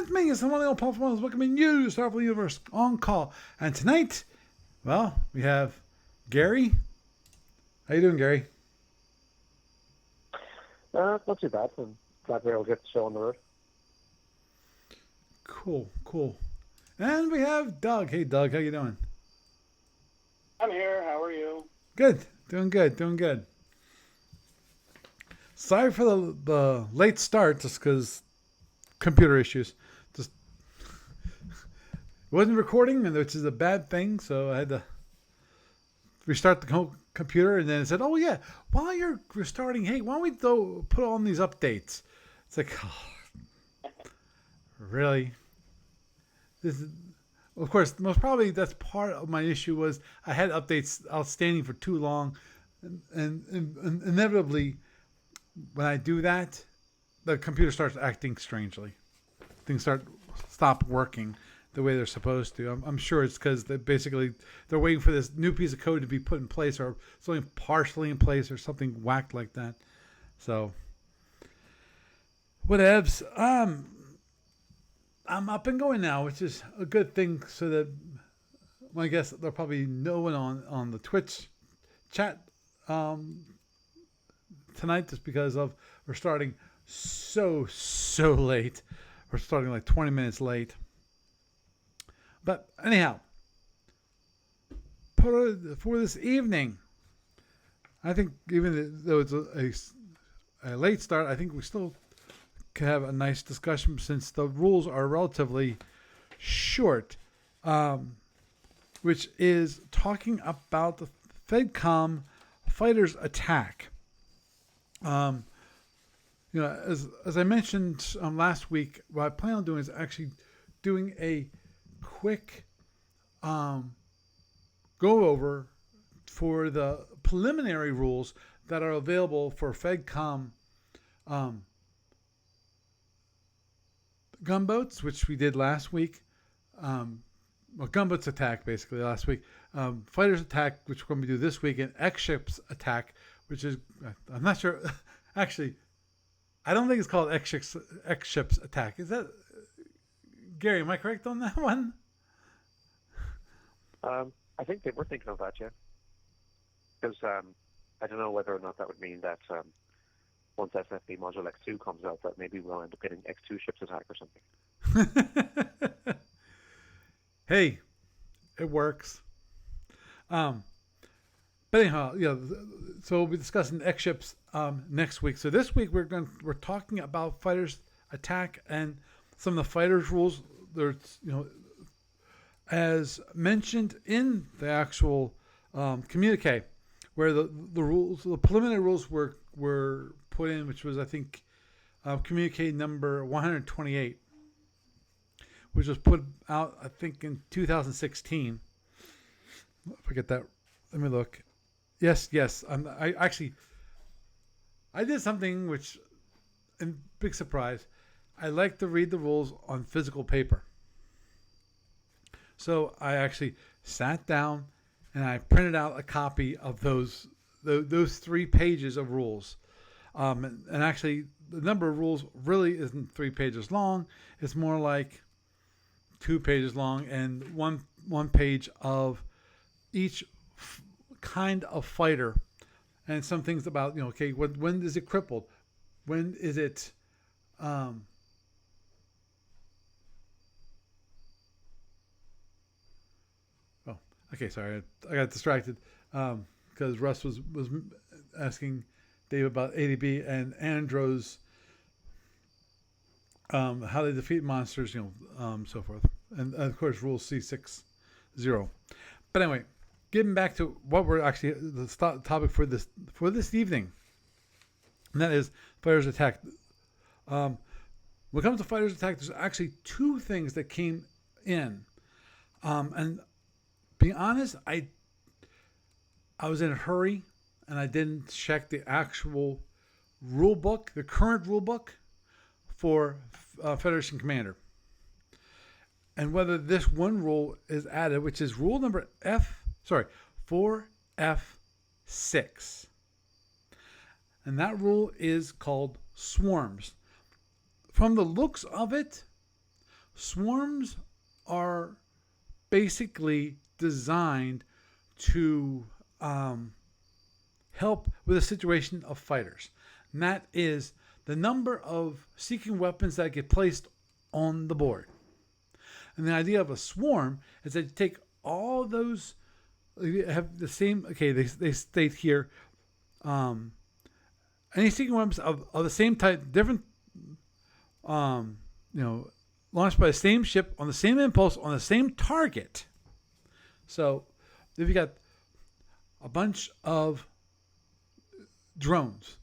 It's me, it's the one of the old Puff Ones. Welcoming you to Starfleet Universe on call. And tonight, well, we have Gary. How you doing, Gary? Not too bad. I'm glad we're able to get the show on the road. Cool. And we have Doug. Hey, Doug, how you doing? I'm here. How are you? Good. Doing good. Sorry for the late start, just because computer issues. Just wasn't recording, which is a bad thing, so I had to restart the whole computer, and then it said, "Oh yeah, while you're restarting, hey, why don't we put on these updates?" It's like, oh, really? This is, of course, most probably that's part of my issue was I had updates outstanding for too long, and inevitably, when I do that, the computer starts acting strangely. Things stop working the way they're supposed to. I'm sure it's because they're waiting for this new piece of code to be put in place, or it's only partially in place, or something whacked like that. So, whatevs. I'm up and going now, which is a good thing. So that, well, I guess there'll probably no one on the Twitch chat tonight, just because we're starting so late. We're starting like 20 minutes late. But anyhow, for this evening, I think even though it's a late start, I think we still can have a nice discussion since the rules are relatively short, which is talking about the FedCom fighters attack. As I mentioned last week, what I plan on doing is actually doing a quick go over for the preliminary rules that are available for FedCom gunboats, which we did last week. Gunboats attack basically last week. Fighters attack, which we're going to do this week, and X-ships attack, which is, I'm not sure. Actually, I don't think it's called X-ships attack. Is that, Gary, am I correct on that one? I think they were thinking of that, yeah. Because I don't know whether or not that would mean that once SFB Module X2 comes out, that maybe we'll end up getting X2 ships attack or something. Hey, it works. But anyhow, so we'll be discussing X ships next week. So this week we're talking about fighters attack and some of the fighters rules. There's as mentioned in the actual communique, where the rules, the preliminary rules were put in, which was I think communique number 128, which was put out I think in 2016. Forget that. Let me look. Yes. I did something which, and big surprise, I like to read the rules on physical paper. So I actually sat down and I printed out a copy of those 3 pages of rules. And actually, the number of rules really isn't 3 pages long. It's more like 2 pages long and one page of each kind of fighter, and some things about when is it crippled, when is it sorry, I got distracted because Russ was asking Dave about ADB and Andros, how they defeat monsters, so forth, and of course rule C60. But anyway, getting back to what we're actually the topic for this evening, and that is fighters attack. When it comes to fighters attack, there's actually 2 things that came in, and being honest, I was in a hurry and I didn't check the actual rule book, the current rule book for Federation Commander, and whether this one rule is added, which is rule number 4F6, and that rule is called swarms. From the looks of it, Swarms are basically designed to help with a situation of fighters. And that is the number of seeking weapons that get placed on the board. And the idea of a swarm is that you take all those, you have the same, okay, they state here, any seeking weapons of the same type, different, launched by the same ship on the same impulse on the same target. So if you got a bunch of drones,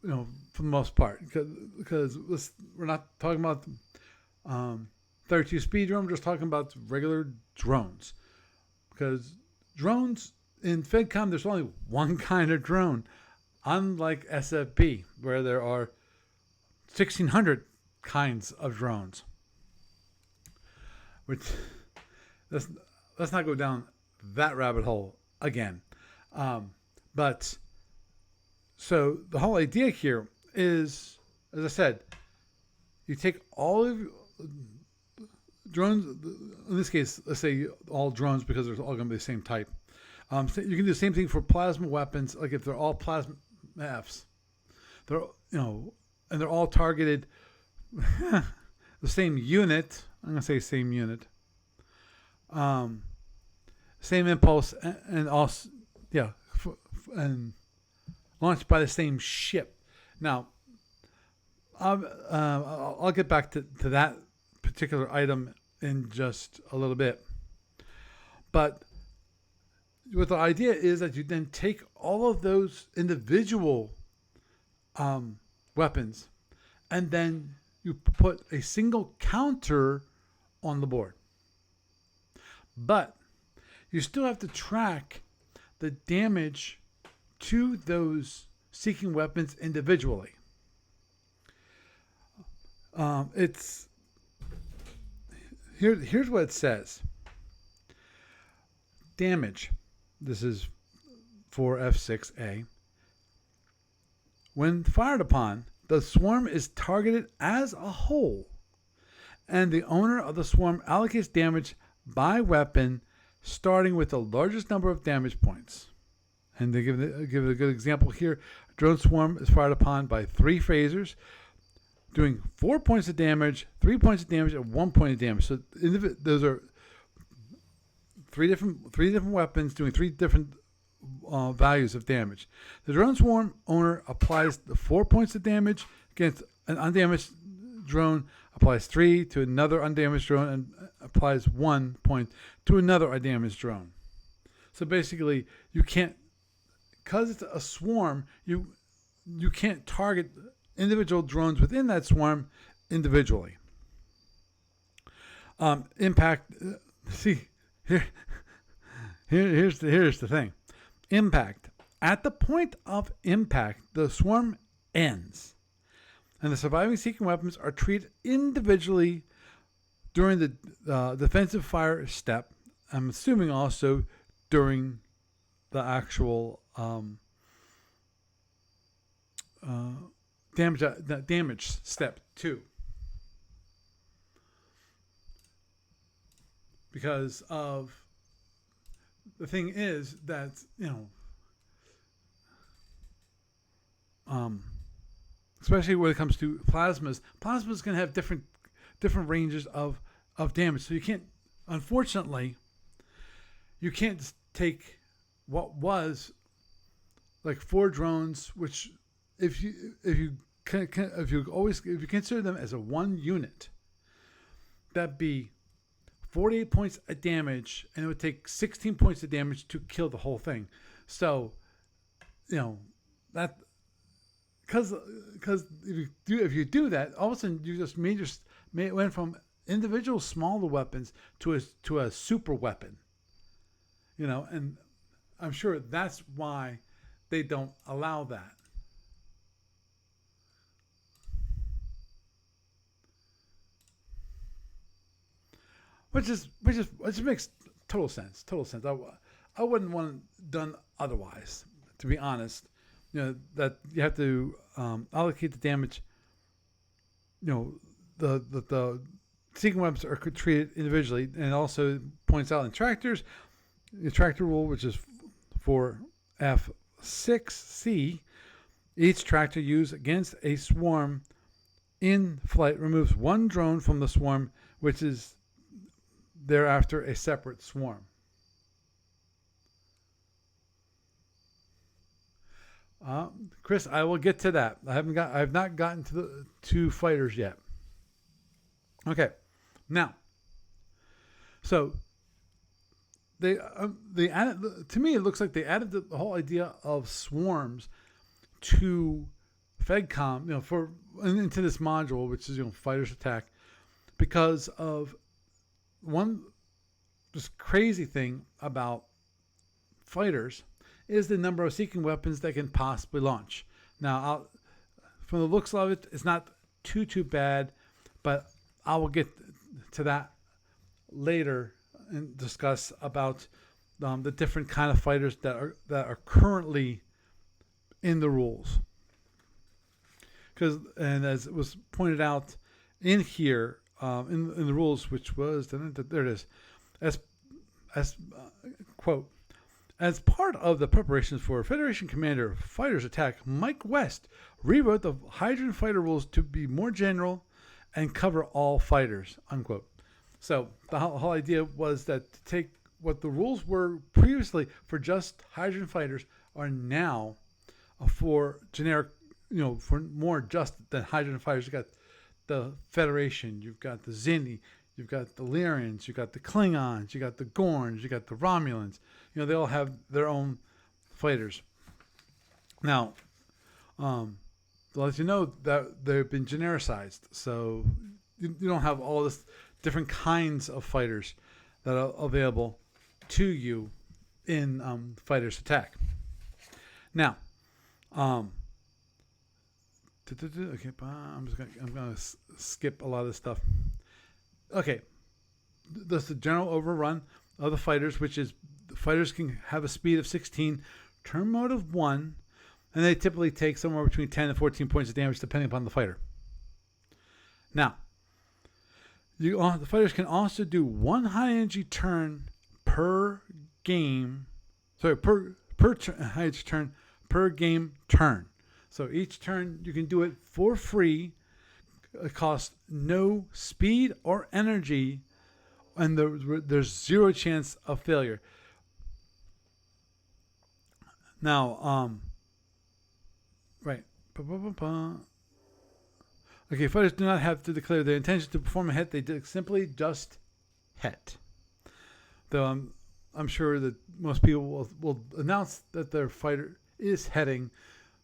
for the most part, because we're not talking about 32 speed drone, we're just talking about regular drones. Because drones in FedCom, there's only one kind of drone, unlike SFB, where there are 1,600 kinds of drones. Which, let's not go down that rabbit hole again. But so the whole idea here is, as I said, you take all of drones, in this case, let's say all drones because they're all going to be the same type. So you can do the same thing for plasma weapons, like if they're all plasma Fs. They're, and they're all targeted the same unit. I'm going to say same unit. Same impulse and also, and launched by the same ship. Now, I'll get back to that particular item in just a little bit. But what the idea is that you then take all of those individual weapons and then you put a single counter on the board. But you still have to track the damage to those seeking weapons individually. Here's what it says. Damage. This is for F6A. When fired upon, the swarm is targeted as a whole, and the owner of the swarm allocates damage by weapon, starting with the largest number of damage points. And they give it a good example here. A drone swarm is fired upon by 3 phasers, doing 4 points of damage, 3 points of damage, and 1 point of damage. So those are three different weapons doing 3 different values of damage. The drone swarm owner applies the 4 points of damage against an undamaged drone, applies 3 to another undamaged drone, and applies 1 point to another undamaged drone. So basically, you can't, because it's a swarm, you can't target individual drones within that swarm individually. Impact. See, here's the thing. Impact. At the point of impact, the swarm ends, and the surviving seeking weapons are treated individually during the defensive fire step. I'm assuming also during the actual damage step 2, because of the thing is that especially when it comes to plasmas can have different ranges of damage. So you can't, unfortunately, you can't just take what was like 4 drones, which if you consider them as a 1 unit, that'd be 48 points of damage, and it would take 16 points of damage to kill the whole thing. So, that, because if you do that, all of a sudden you just went from individual smaller weapons to a super weapon. And I'm sure that's why they don't allow that. Which makes total sense. I wouldn't want it done otherwise, to be honest. That you have to allocate the damage. The seeking weapons are treated individually, and it also points out in tractors, the tractor rule, which is for F6C, each tractor used against a swarm in flight removes one drone from the swarm, which is thereafter a separate swarm. Chris, I will get to that. I have not gotten to the two fighters yet. Okay, now, so they added, to me it looks like they added the whole idea of swarms to FedCom, for into this module, which is fighters attack, because of one just crazy thing about fighters is the number of seeking weapons they can possibly launch. Now, from the looks of it, it's not too bad, but I will get to that later and discuss about the different kind of fighters that are currently in the rules. And as it was pointed out in here in the rules, which was there it is, as quote. As part of the preparations for Federation Commander Fighters Attack, Mike West rewrote the Hydrogen Fighter rules to be more general and cover all fighters, unquote. So the whole idea was that to take what the rules were previously for just Hydrogen Fighters are now for generic, for more just than Hydrogen Fighters. You've got the Federation, you've got the Zinni, you've got the Lyrians, you've got the Klingons, you got the Gorns, you got the Romulans. They all have their own fighters. Now, to let you know that they've been genericized, so you don't have all this different kinds of fighters that are available to you in Fighters Attack. Now, okay, I'm gonna skip a lot of this stuff. Okay, that's the general overrun of the fighters, which is the fighters can have a speed of 16, turn mode of 1, and they typically take somewhere between 10 and 14 points of damage depending upon the fighter. Now, the fighters can also do one high energy turn per game. Sorry, per high energy turn per game turn. So each turn you can do it for free. It costs no speed or energy, and there's zero chance of failure. Now, right. Okay, fighters do not have to declare their intention to perform a hit. They simply just hit. Though I'm sure that most people will announce that their fighter is heading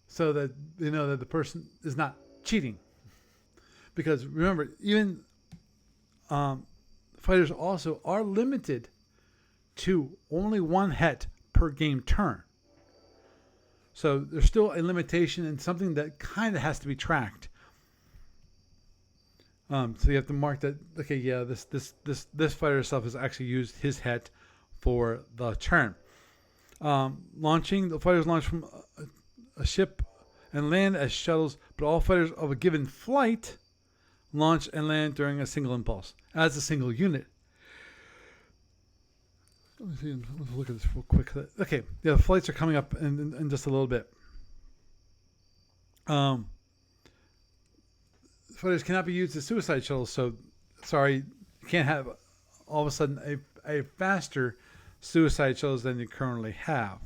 so that they know that the person is not cheating. Because remember, even fighters also are limited to only one hit per game turn. So there's still a limitation and something that kind of has to be tracked. So you have to mark that. Okay, yeah, this fighter itself has actually used his hit for the turn. Launching, the fighters launch from a ship and land as shuttles, but all fighters of a given flight launch and land during a single impulse as a single unit. Let's look at this real quick. Okay, yeah, the flights are coming up in just a little bit. Fighters cannot be used as suicide shuttles, so sorry, you can't have all of a sudden a faster suicide shuttles than you currently have.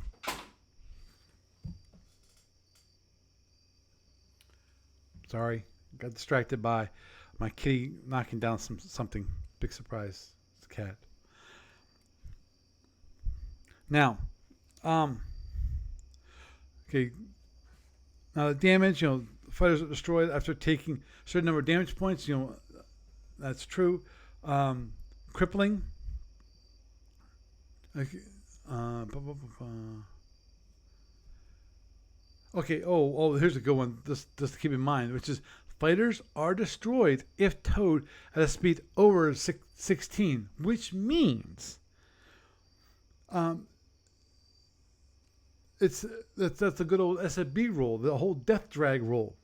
Sorry, got distracted by my kitty knocking down something. Big surprise. It's a cat. Now, okay. Now the damage, fighters are destroyed after taking a certain number of damage points. That's true. Crippling. Okay. Okay. Oh, here's a good one. Just to keep in mind, which is fighters are destroyed if towed at a speed over 16, which means that's a good old SFB rule, the whole death drag rule.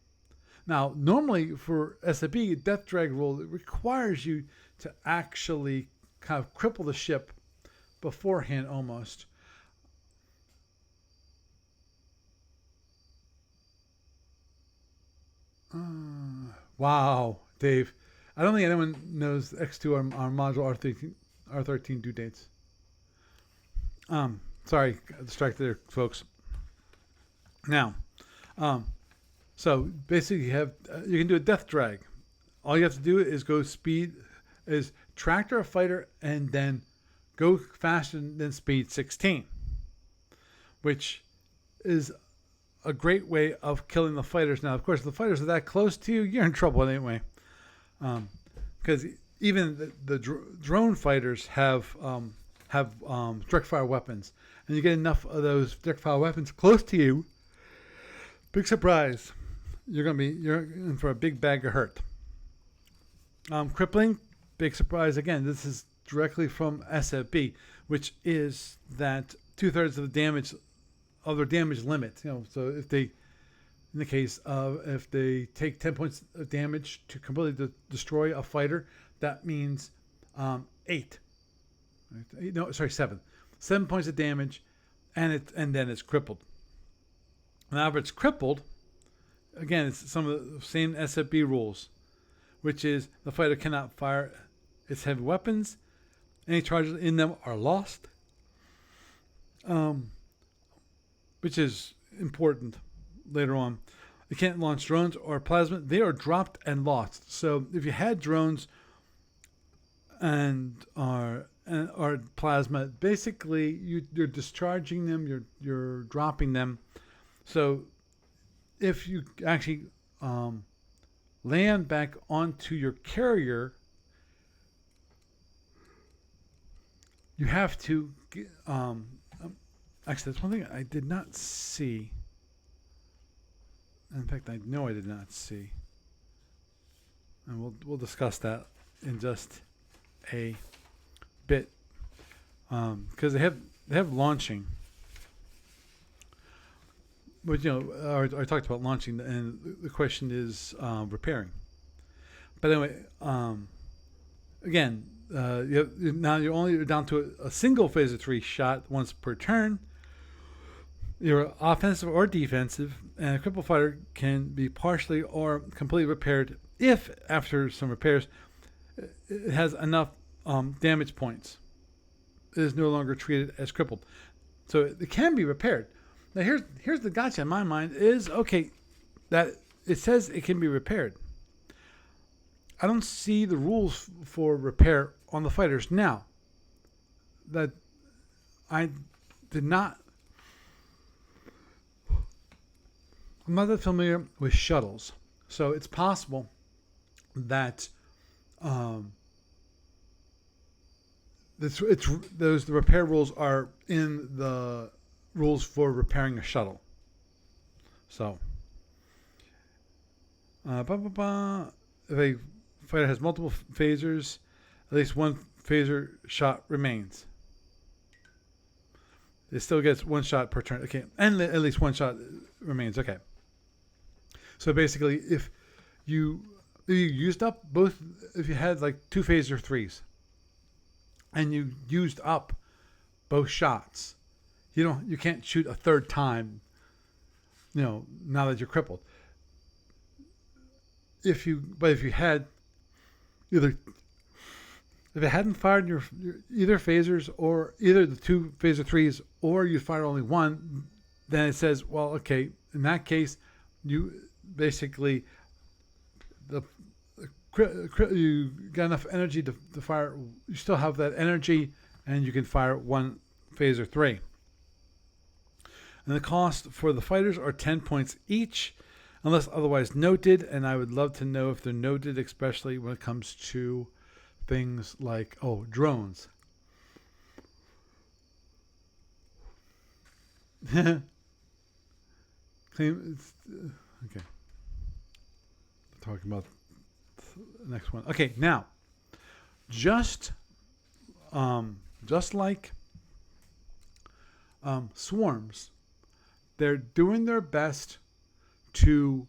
Now, normally for SFB, death drag rule, it requires you to actually kind of cripple the ship beforehand almost. Wow, Dave. I don't think anyone knows X2 our module R13 due dates. Sorry, got distracted there, folks. Now, so basically you can do a death drag. All you have to do is tractor a fighter and then go faster than speed 16, which is a great way of killing the fighters. Now, of course, if the fighters are that close to you, you're in trouble anyway. Because even the drone fighters have direct fire weapons, and you get enough of those direct fire weapons close to you. Big surprise, you're in for a big bag of hurt. Crippling, big surprise again. This is directly from SFB, which is that 2/3 of the damage of their damage limit. So if they, in the case of if they take 10 points of damage to completely destroy a fighter, that means 8. No, sorry, 7. 7 points of damage, and then it's crippled. Now, if it's crippled, again, it's some of the same SFB rules, which is the fighter cannot fire its heavy weapons. Any charges in them are lost, which is important later on. You can't launch drones or plasma. They are dropped and lost. So if you had drones and or plasma, basically you're discharging them, you're dropping them. So if you actually land back onto your carrier, you have to actually, that's one thing I did not see. In fact, I know I did not see, and we'll discuss that in just a bit, because they have launching. But I talked about launching, and the question is repairing. But anyway, again, now you're down to a single phaser 3 shot once per turn. You're offensive or defensive, and a cripple fighter can be partially or completely repaired if, after some repairs, it has enough damage points. It is no longer treated as crippled, so it can be repaired. Now here's the gotcha in my mind is, okay, that it says it can be repaired. I don't see the rules for repair on the fighters now. That I did not. I'm not that familiar with shuttles, so it's possible that the repair rules are in the rules for repairing a shuttle. So, if a fighter has multiple phasers, at least one phaser shot remains. It still gets one shot per turn. Okay, and at least one shot remains. Okay. So basically, if you used up both, if you had like 2 phaser 3s, and you used up both shots, you can't shoot a third time. Now that you're crippled. If you had if it hadn't fired your either phasers or either the 2 phaser 3s, or you fired only one, then it says, well, okay, in that case, you basically you got enough energy to fire. You still have that energy, and you can fire one phaser 3. And the cost for the fighters are 10 points each, unless otherwise noted. And I would love to know if they're noted, especially when it comes to things like drones. Okay. Talking about the next one. Okay, now, just like swarms, they're doing their best to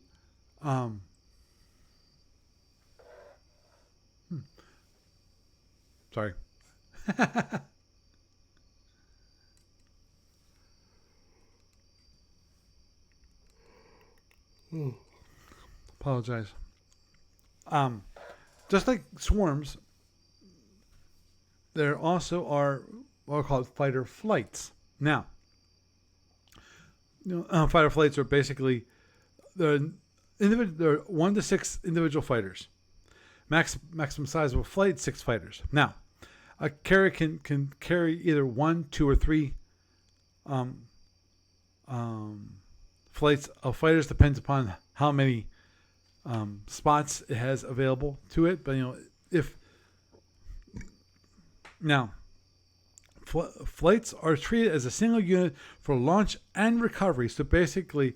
Sorry. Apologize. Just like swarms, there also are what are called fighter flights. Now, fighter flights are basically they're 1 to 6 individual fighters. Maximum size of a flight, 6 fighters. Now, a carrier can carry either 1, 2, or 3 flights of fighters. Depends upon how many spots it has available to it. But if now flights are treated as a single unit for launch and recovery. So basically,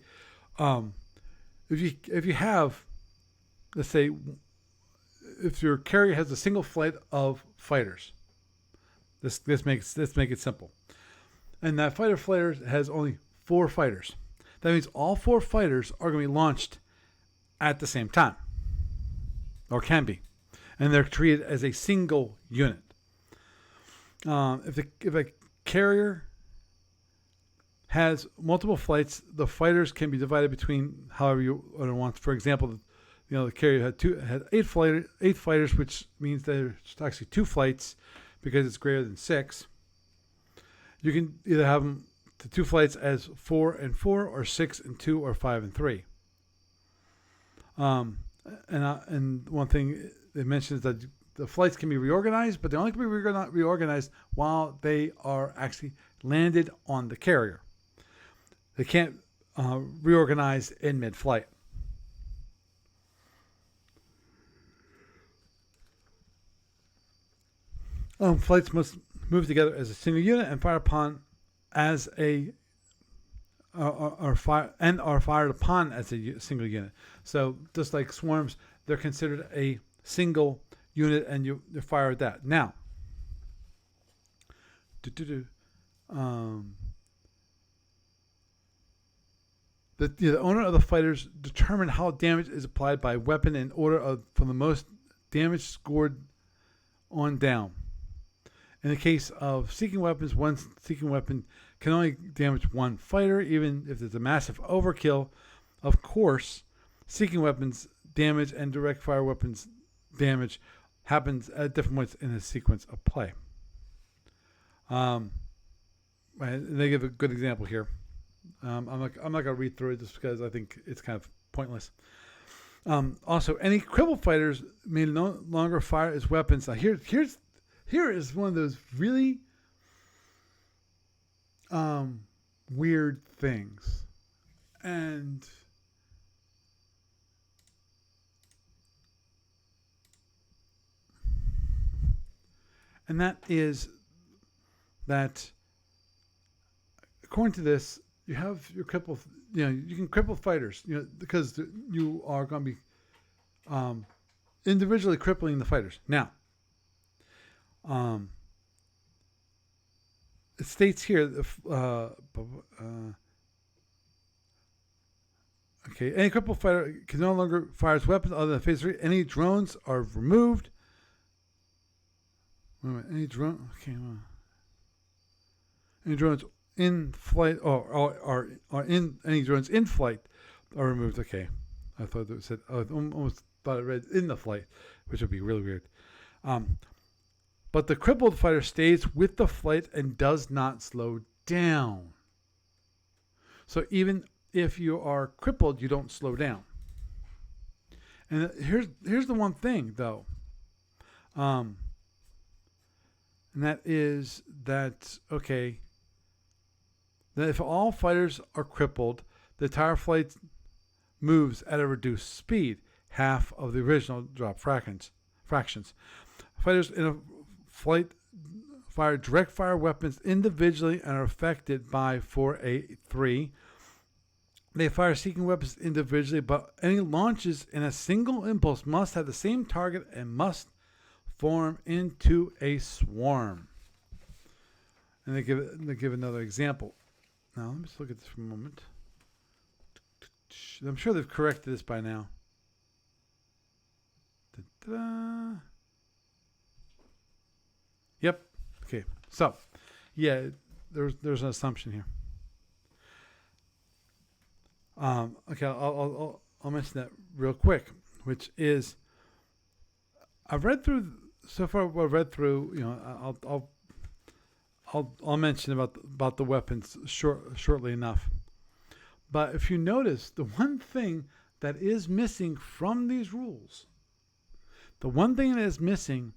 if you have, let's say, if your carrier has a single flight of fighters, let's make it simple, and that fighter has only 4 fighters. That means all 4 fighters are going to be launched at the same time, or can be, and they're treated as a single unit. If a carrier has multiple flights, the fighters can be divided between however you want. For example, the carrier had 8 fighters, which means there's actually 2 flights because it's greater than 6. You can either have them the 2 flights as 4 and 4, or 6 and 2, or 5 and 3. And one thing they mentioned is that the flights can be reorganized, but they only can be reorganized while they are actually landed on the carrier. They can't reorganize in mid-flight. Flights must move together as a single unit and fire upon as a are fired upon as a single unit. So just like swarms, they're considered a single unit, and you fire at that. Now, the owner of the fighters determine how damage is applied by weapon in order from the most damage scored on down. In the case of seeking weapons, one seeking weapon can only damage 1 fighter, even if there's a massive overkill. Of course, seeking weapons damage and direct fire weapons damage happens at different points in the sequence of play. They give a good example here. I'm not going to read through it just because I think it's kind of pointless. Also, any crippled fighters may no longer fire as weapons. Now, here is one of those really weird things, and that is that according to this, you have your cripple. You can cripple fighters. Because you are going to be individually crippling the fighters. Now, it states here, any crippled fighter can no longer fire his weapons other than phase 3. Any drones are removed. Wait a minute, any drones in flight any drones in flight are removed. Okay, I thought it said. I almost thought it read in the flight, which would be really weird. But the crippled fighter stays with the flight and does not slow down. So even if you are crippled, you don't slow down. And here's the one thing, though. And that is that, that if all fighters are crippled, the entire flight moves at a reduced speed, half of the original drop fractions. Fighters in a flight fire direct fire weapons individually and are affected by 4A3. They fire seeking weapons individually, but any launches in a single impulse must have the same target and must form into a swarm. And they give another example. Now let me just look at this for a moment. I'm sure they've corrected this by now. Yep. Okay. So, yeah, there's an assumption here. Okay, I'll mention that real quick, which is I've read through so far. What I've read through, I'll mention about the weapons shortly enough. But if you notice, the one thing that is missing from these rules, the one thing that is missing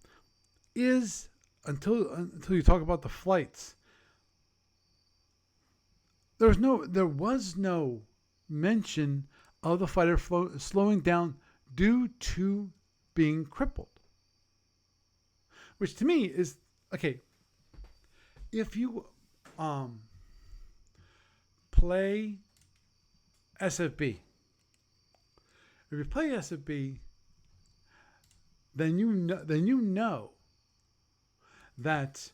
is until you talk about the flights. There was no mention of the fighter slowing down due to being crippled, which to me is okay. If you play SFB, then you know that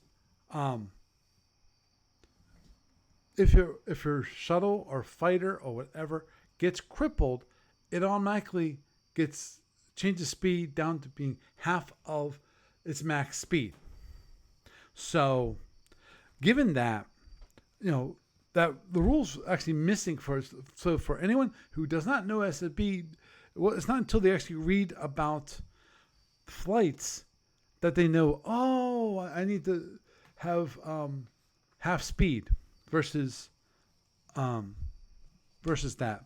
if your shuttle or fighter or whatever gets crippled, it automatically changes speed down to being half of its max speed. So, given that, that the rules actually missing for anyone who does not know SFB, well, it's not until they actually read about flights that they know. Oh, I need to have half speed versus that,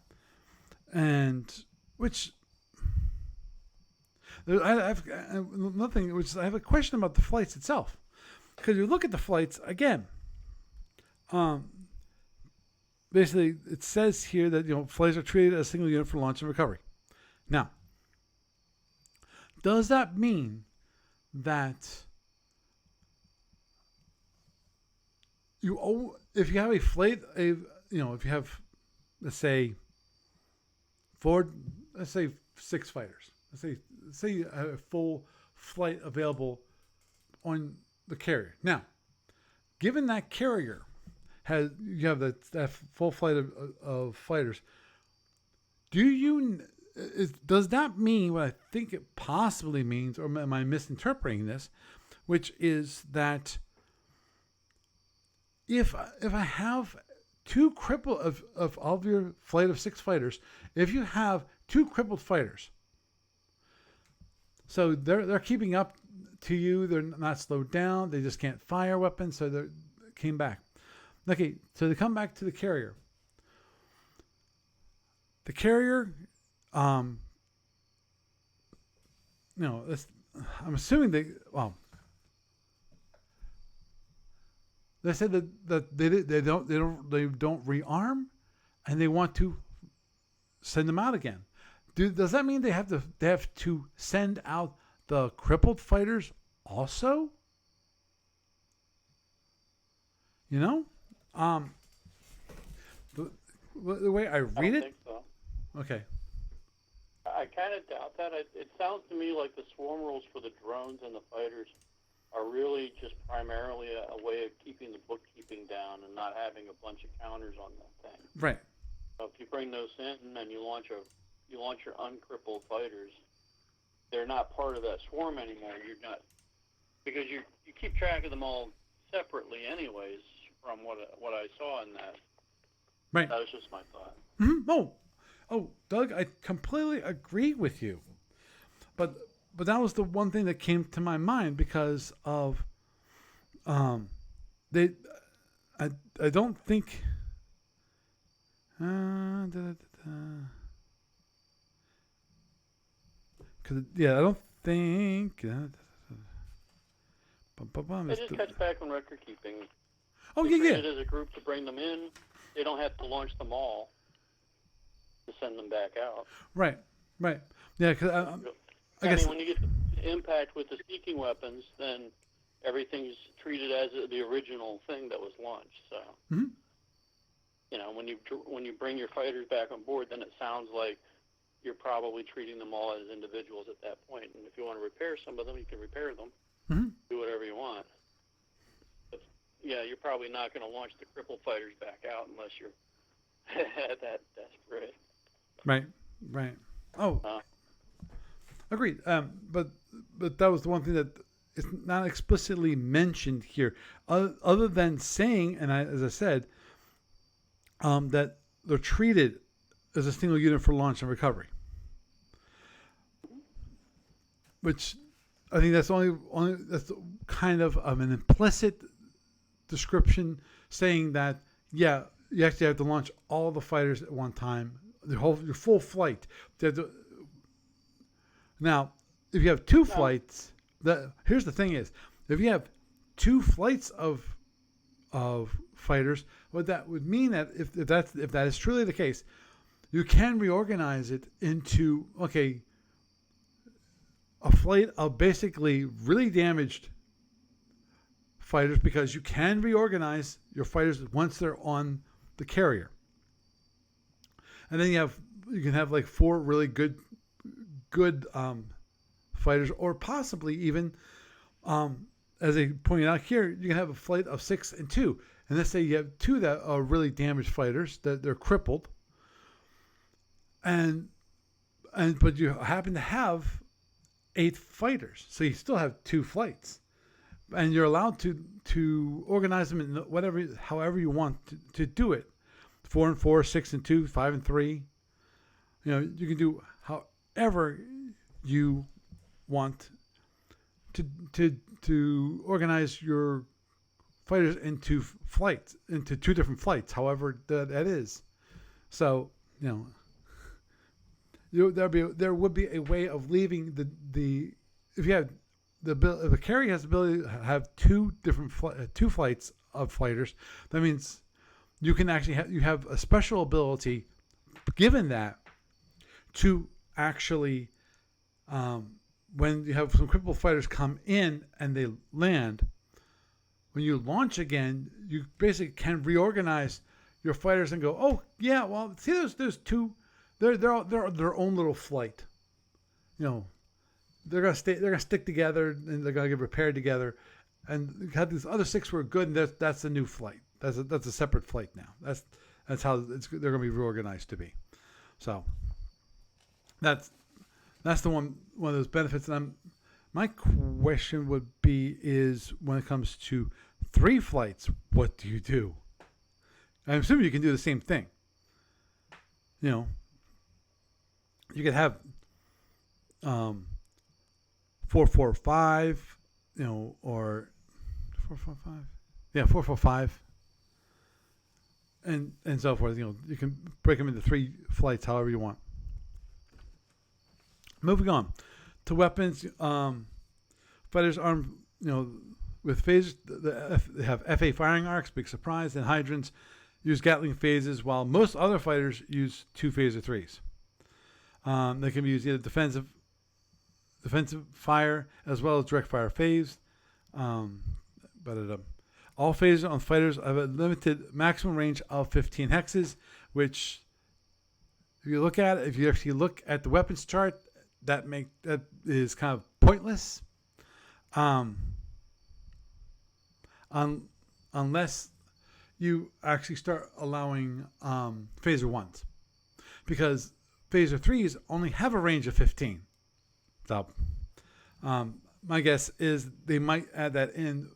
and which I have nothing. Which I have a question about the flights itself, because you look at the flights again. Basically, it says here that flights are treated as a single unit for launch and recovery. Now, does that mean that if you have a flight, if you have, let's say 6 fighters, let's say you have a full flight available on the carrier. Now, given that carrier you have that full flight of fighters, does that mean what I think it possibly means, or am I misinterpreting this? Which is that if I have two crippled of your flight of 6 fighters, if you have 2 crippled fighters, so they're keeping up to you, they're not slowed down, they just can't fire weapons, so they came back. Okay, so they come back to the carrier. The carrier, I'm assuming they said that they don't rearm, and they want to send them out again. Does that mean they have to send out the crippled fighters also? The way I read I don't it. think so. Okay. I kind of doubt that. It sounds to me like the swarm rules for the drones and the fighters are really just primarily a way of keeping the bookkeeping down and not having a bunch of counters on that thing. Right. So if you bring those in and then you launch your uncrippled fighters, they're not part of that swarm anymore. You're not, because you keep track of them all separately anyways. From what I saw in that. Right. That was just my thought. Mm-hmm. Oh, Doug, I completely agree with you. But that was the one thing that came to my mind because of I don't think I don't think They just cuts back on record keeping. Oh, They yeah. treat it as a group to bring them in. They don't have to launch them all to send them back out. Right. Yeah, because I guess when you get the impact with the seeking weapons, then everything's treated as the original thing that was launched. So, when you bring your fighters back on board, then it sounds like you're probably treating them all as individuals at that point. And if you want to repair some of them, you can repair them. Do whatever you want. Yeah, you're probably not going to launch the crippled fighters back out unless you're that desperate. Right. Oh, agreed. But that was the one thing that it's not explicitly mentioned here, other than saying, and as I said, that they're treated as a single unit for launch and recovery. Which I think that's only that's kind of an implicit description saying that, yeah, you actually have to launch all the fighters at one time, your full flight. Now, if you have two flights, here's the thing is, if you have two flights of fighters, what that would mean that if that is truly the case, you can reorganize it into, okay, a flight of basically really damaged fighters, because you can reorganize your fighters once they're on the carrier. And then you can have like 4 really good fighters, or possibly even, as they pointed out here, you can have a flight of 6 and 2. And let's say you have 2 that are really damaged fighters, that they're crippled, but you happen to have 8 fighters, so you still have 2 flights, and you're allowed to organize them in however you want to do it. 4 and 4, 6 and 2, 5 and 3. You can do however you want to organize your fighters into 2 different flights, however that is. So there would be a way of leaving if the carrier has the ability to have 2 different 2 flights of fighters, that means you can actually have a special ability given that to actually, when you have some crippled fighters come in and they land, when you launch again, you basically can reorganize your fighters and go, oh yeah, well, see, there's 2, they're their own little flight. They're gonna stick together, and they're gonna get repaired together, and you have these other 6 were good, and that's a new flight. That's a separate flight now. That's how they're gonna be reorganized to be. So that's the one of those benefits. And my question would be is, when it comes to 3 flights, what do you do? I'm assuming you can do the same thing. You could have 445, or 445, 445, and so forth. You can break them into 3 flights, however you want. Moving on to weapons, fighters armed, with phasers. They have FA firing arcs, big surprise, and hydrants. Use Gatling phases, while most other fighters use 2 phaser 3s. They can be used either defensive fire as well as direct fire phased. All phasers on fighters have a limited maximum range of 15 hexes, which, if you actually look at the weapons chart, that is kind of pointless, unless you actually start allowing phaser 1s, because phaser 3s only have a range of 15. So my guess is they might add that in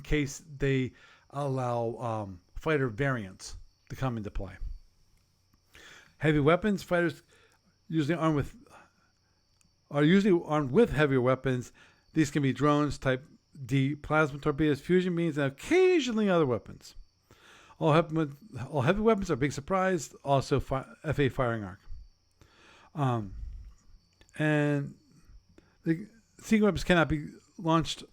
case they allow fighter variants to come into play. Heavy weapons, fighters are usually armed with heavier weapons. These can be drones, type D, plasma torpedoes, fusion beams, and occasionally other weapons. All heavy weapons are big surprise, also FA firing arc. And the single weapons cannot be launched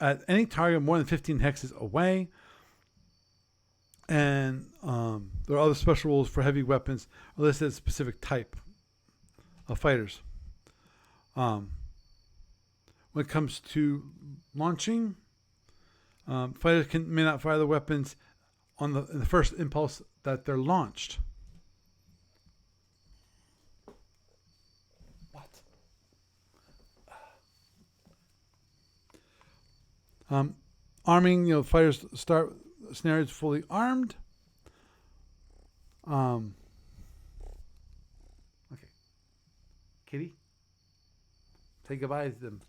at any target more than 15 hexes away. And there are other special rules for heavy weapons listed as a specific type of fighters. When it comes to launching, fighters may not fire the weapons in the first impulse that they're launched. Arming, fighters start scenarios fully armed. Okay. Kitty? Say goodbye to them.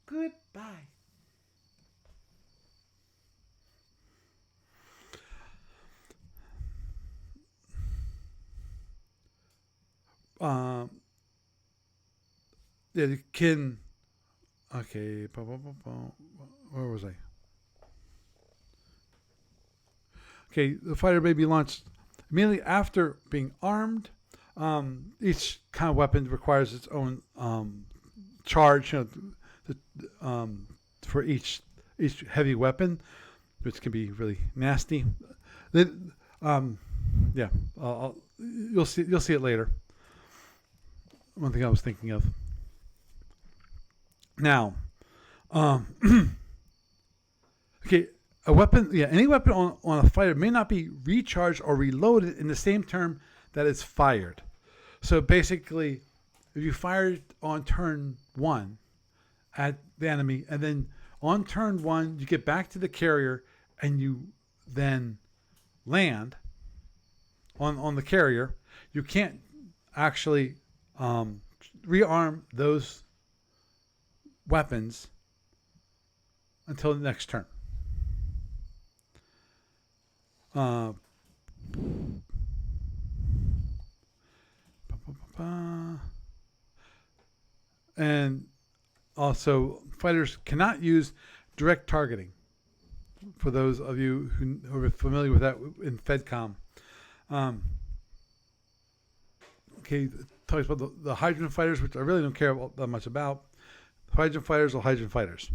Goodbye. Um, yeah, you can. Okay, where was I? Okay, the fighter may be launched immediately after being armed. Each kind of weapon requires its own charge, for each heavy weapon, which can be really nasty. Yeah, you'll see it later. One thing I was thinking of. Now, okay, a weapon, any weapon on a fighter may not be recharged or reloaded in the same turn that it's fired. So basically, if you fired on turn 1 at the enemy, and then on turn 1 you get back to the carrier and you then land on the carrier, you can't actually rearm those weapons until the next turn. And also, fighters cannot use direct targeting. For those of you who are familiar with that in FedCom. Okay, it talks about the hydrogen fighters, which I really don't care that much about. Hydrogen fighters are hydrogen fighters.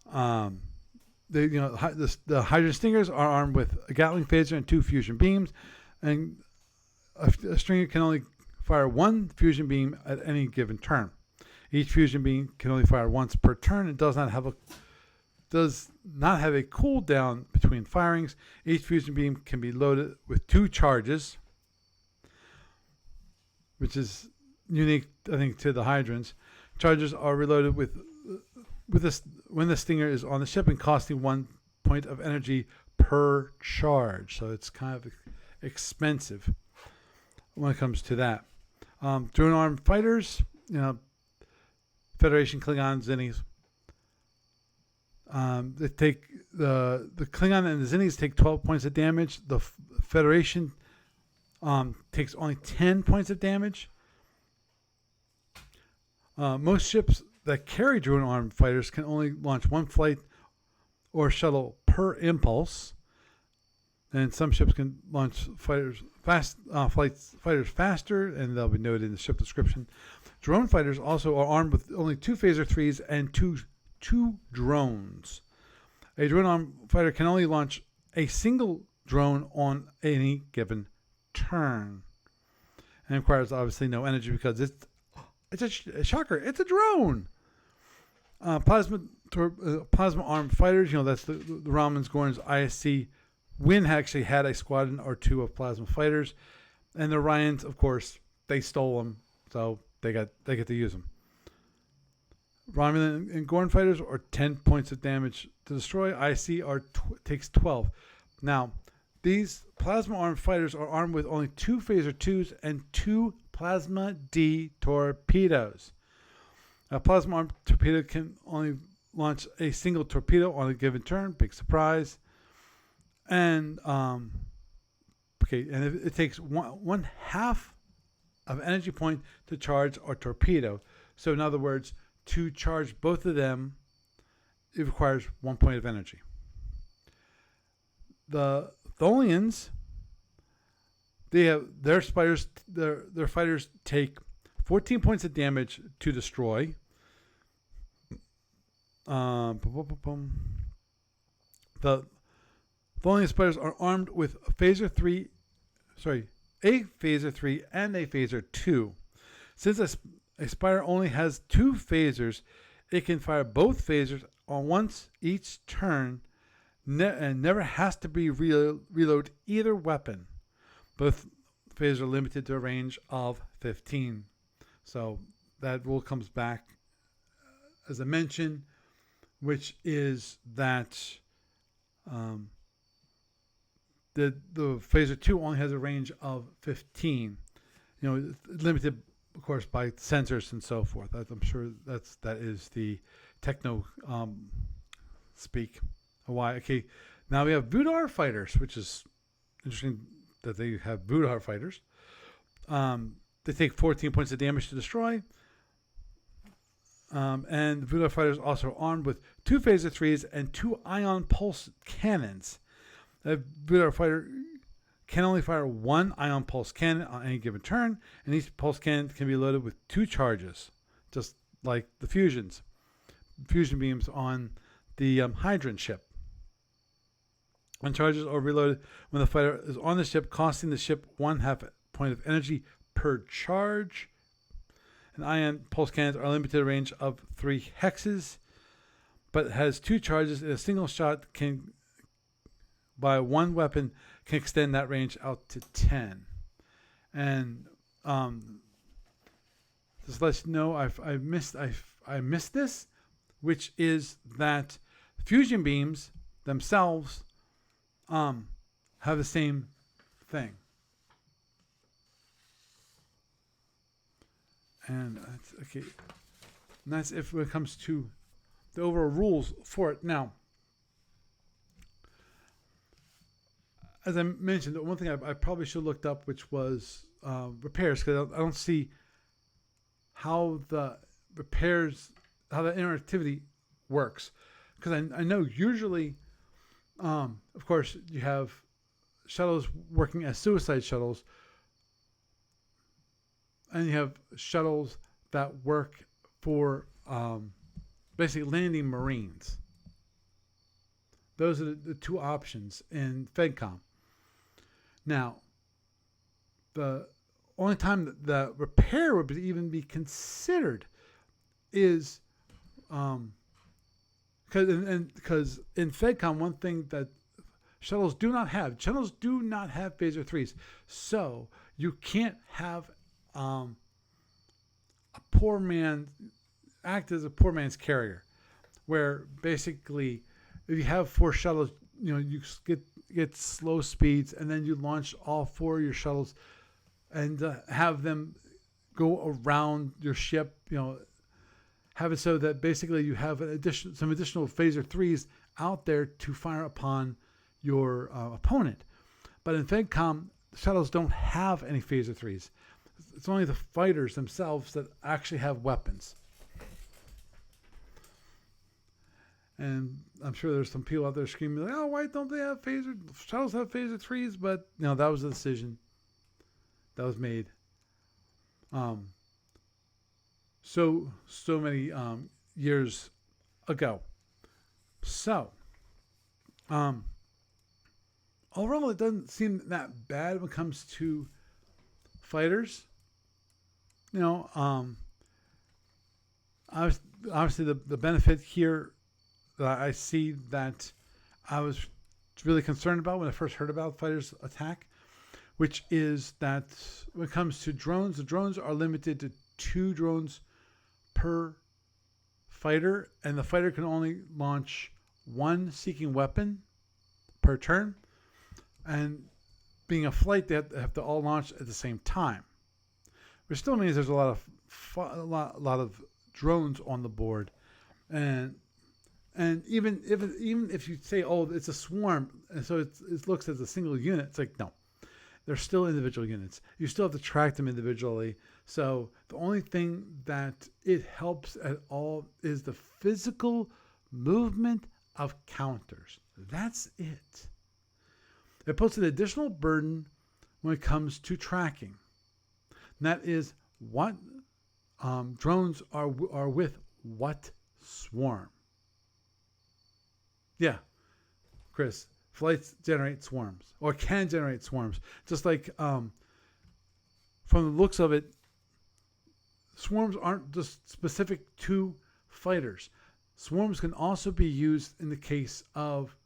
The hydrogen stingers are armed with a Gatling phaser and 2 fusion beams, and a stinger can only fire 1 fusion beam at any given turn. Each fusion beam can only fire once per turn and does not have a cooldown between firings. Each fusion beam can be loaded with 2 charges, which is unique, I think, to the hydrants. Charges are reloaded with this when the stinger is on the ship and costing 1 point of energy per charge. So it's kind of expensive when it comes to that. Drone armed fighters, Federation, Klingon, Zinnis. They take the Klingon and the Zinnis take 12 points of damage. The Federation takes only 10 points of damage. Most ships that carry drone armed fighters can only launch 1 flight or shuttle per impulse, and some ships can launch fighters faster, and they'll be noted in the ship description. Drone fighters also are armed with only 2 phaser 3s and two drones. A drone armed fighter can only launch a single drone on any given turn, and requires obviously no energy because it's a shocker. It's a drone. Plasma armed fighters. That's the Romans, Gorns, ISC. Wynn actually had a squadron or 2 of plasma fighters, and the Ryans, of course, they stole them, so they get to use them. Romulan and Gorn fighters are 10 points of damage to destroy. IC takes 12. Now, these plasma armed fighters are armed with only 2 phaser 2s and 2 plasma D torpedoes. A plasma armed torpedo can only launch a single torpedo on a given turn. Big surprise. And it takes one half of energy point to charge a torpedo. So in other words, to charge both of them, it requires 1 point of energy. The Tholians, they have their fighters take 14 points of damage to destroy. The Tholian spiders are armed with a phaser 3 and a phaser 2. Since a spider only has 2 phasers, it can fire both phasers on once each turn and never has to be reload either weapon. Both phasers are limited to a range of 15. So that rule comes back as I mentioned, which is that the phaser 2 only has a range of 15. Limited, of of course, by sensors and so forth. I'm sure that is the techno speak. Why? Okay, now we have Voodoo fighters, which is interesting that they have Voodoo fighters. They take 14 points of damage to destroy. And the Voodoo fighters also are armed with 2 phaser 3s and 2 ion pulse cannons. A Voodoo fighter can only fire 1 ion pulse cannon on any given turn, and each pulse cannon can be loaded with 2 charges, just like the fusion beams on the Hydrant ship. And charges are reloaded when the fighter is on the ship, costing the ship 1/2 point of energy per charge. And ion pulse cannons are limited to a range of 3 hexes, but has 2 charges. In a single shot, by one weapon can extend that range out to 10. And just let you know, I missed this, which is that fusion beams themselves have the same thing. And that's okay. And that's if when it comes to the overall rules for it. Now, as I mentioned, the one thing I probably should have looked up, which was repairs, because I don't see how the repairs, how the interactivity works. Because I know usually, of course, you have shuttles working as suicide shuttles, and you have shuttles that work for basically landing Marines. Those are the 2 options in FedCom. Now, the only time that the repair would even be considered is because in FedCom, one thing that shuttles do not have phaser 3s. So you can't have a poor man act as a poor man's carrier, where basically if you have 4 shuttles, you get slow speeds, and then you launch all 4 of your shuttles and have them go around your ship. Have it so that basically you have some additional phaser 3s out there to fire upon your opponent. But in FedCom, the shuttles don't have any phaser 3s. It's only the fighters themselves that actually have weapons. And I'm sure there's some people out there screaming like, "Oh, why don't they have phaser shuttles have phaser 3s?" But that was a decision that was made so many years ago. So overall, it doesn't seem that bad when it comes to fighters. Obviously the benefit here that I see that I was really concerned about when I first heard about fighters attack, which is that when it comes to drones, the drones are limited to 2 drones per fighter, and the fighter can only launch 1 seeking weapon per turn. And being a flight, they have to all launch at the same time, which still means there's a lot of drones on the board, and even if you say, "Oh, it's a swarm," and so it looks as a single unit, it's like, no, they're still individual units. You still have to track them individually. So the only thing that it helps at all is the physical movement of counters. That's it. It puts an additional burden when it comes to tracking. And that is what drones are with what swarm. Yeah, Chris, flights generate swarms, or can generate swarms. Just like from the looks of it, swarms aren't just specific to fighters. Swarms can also be used in the case of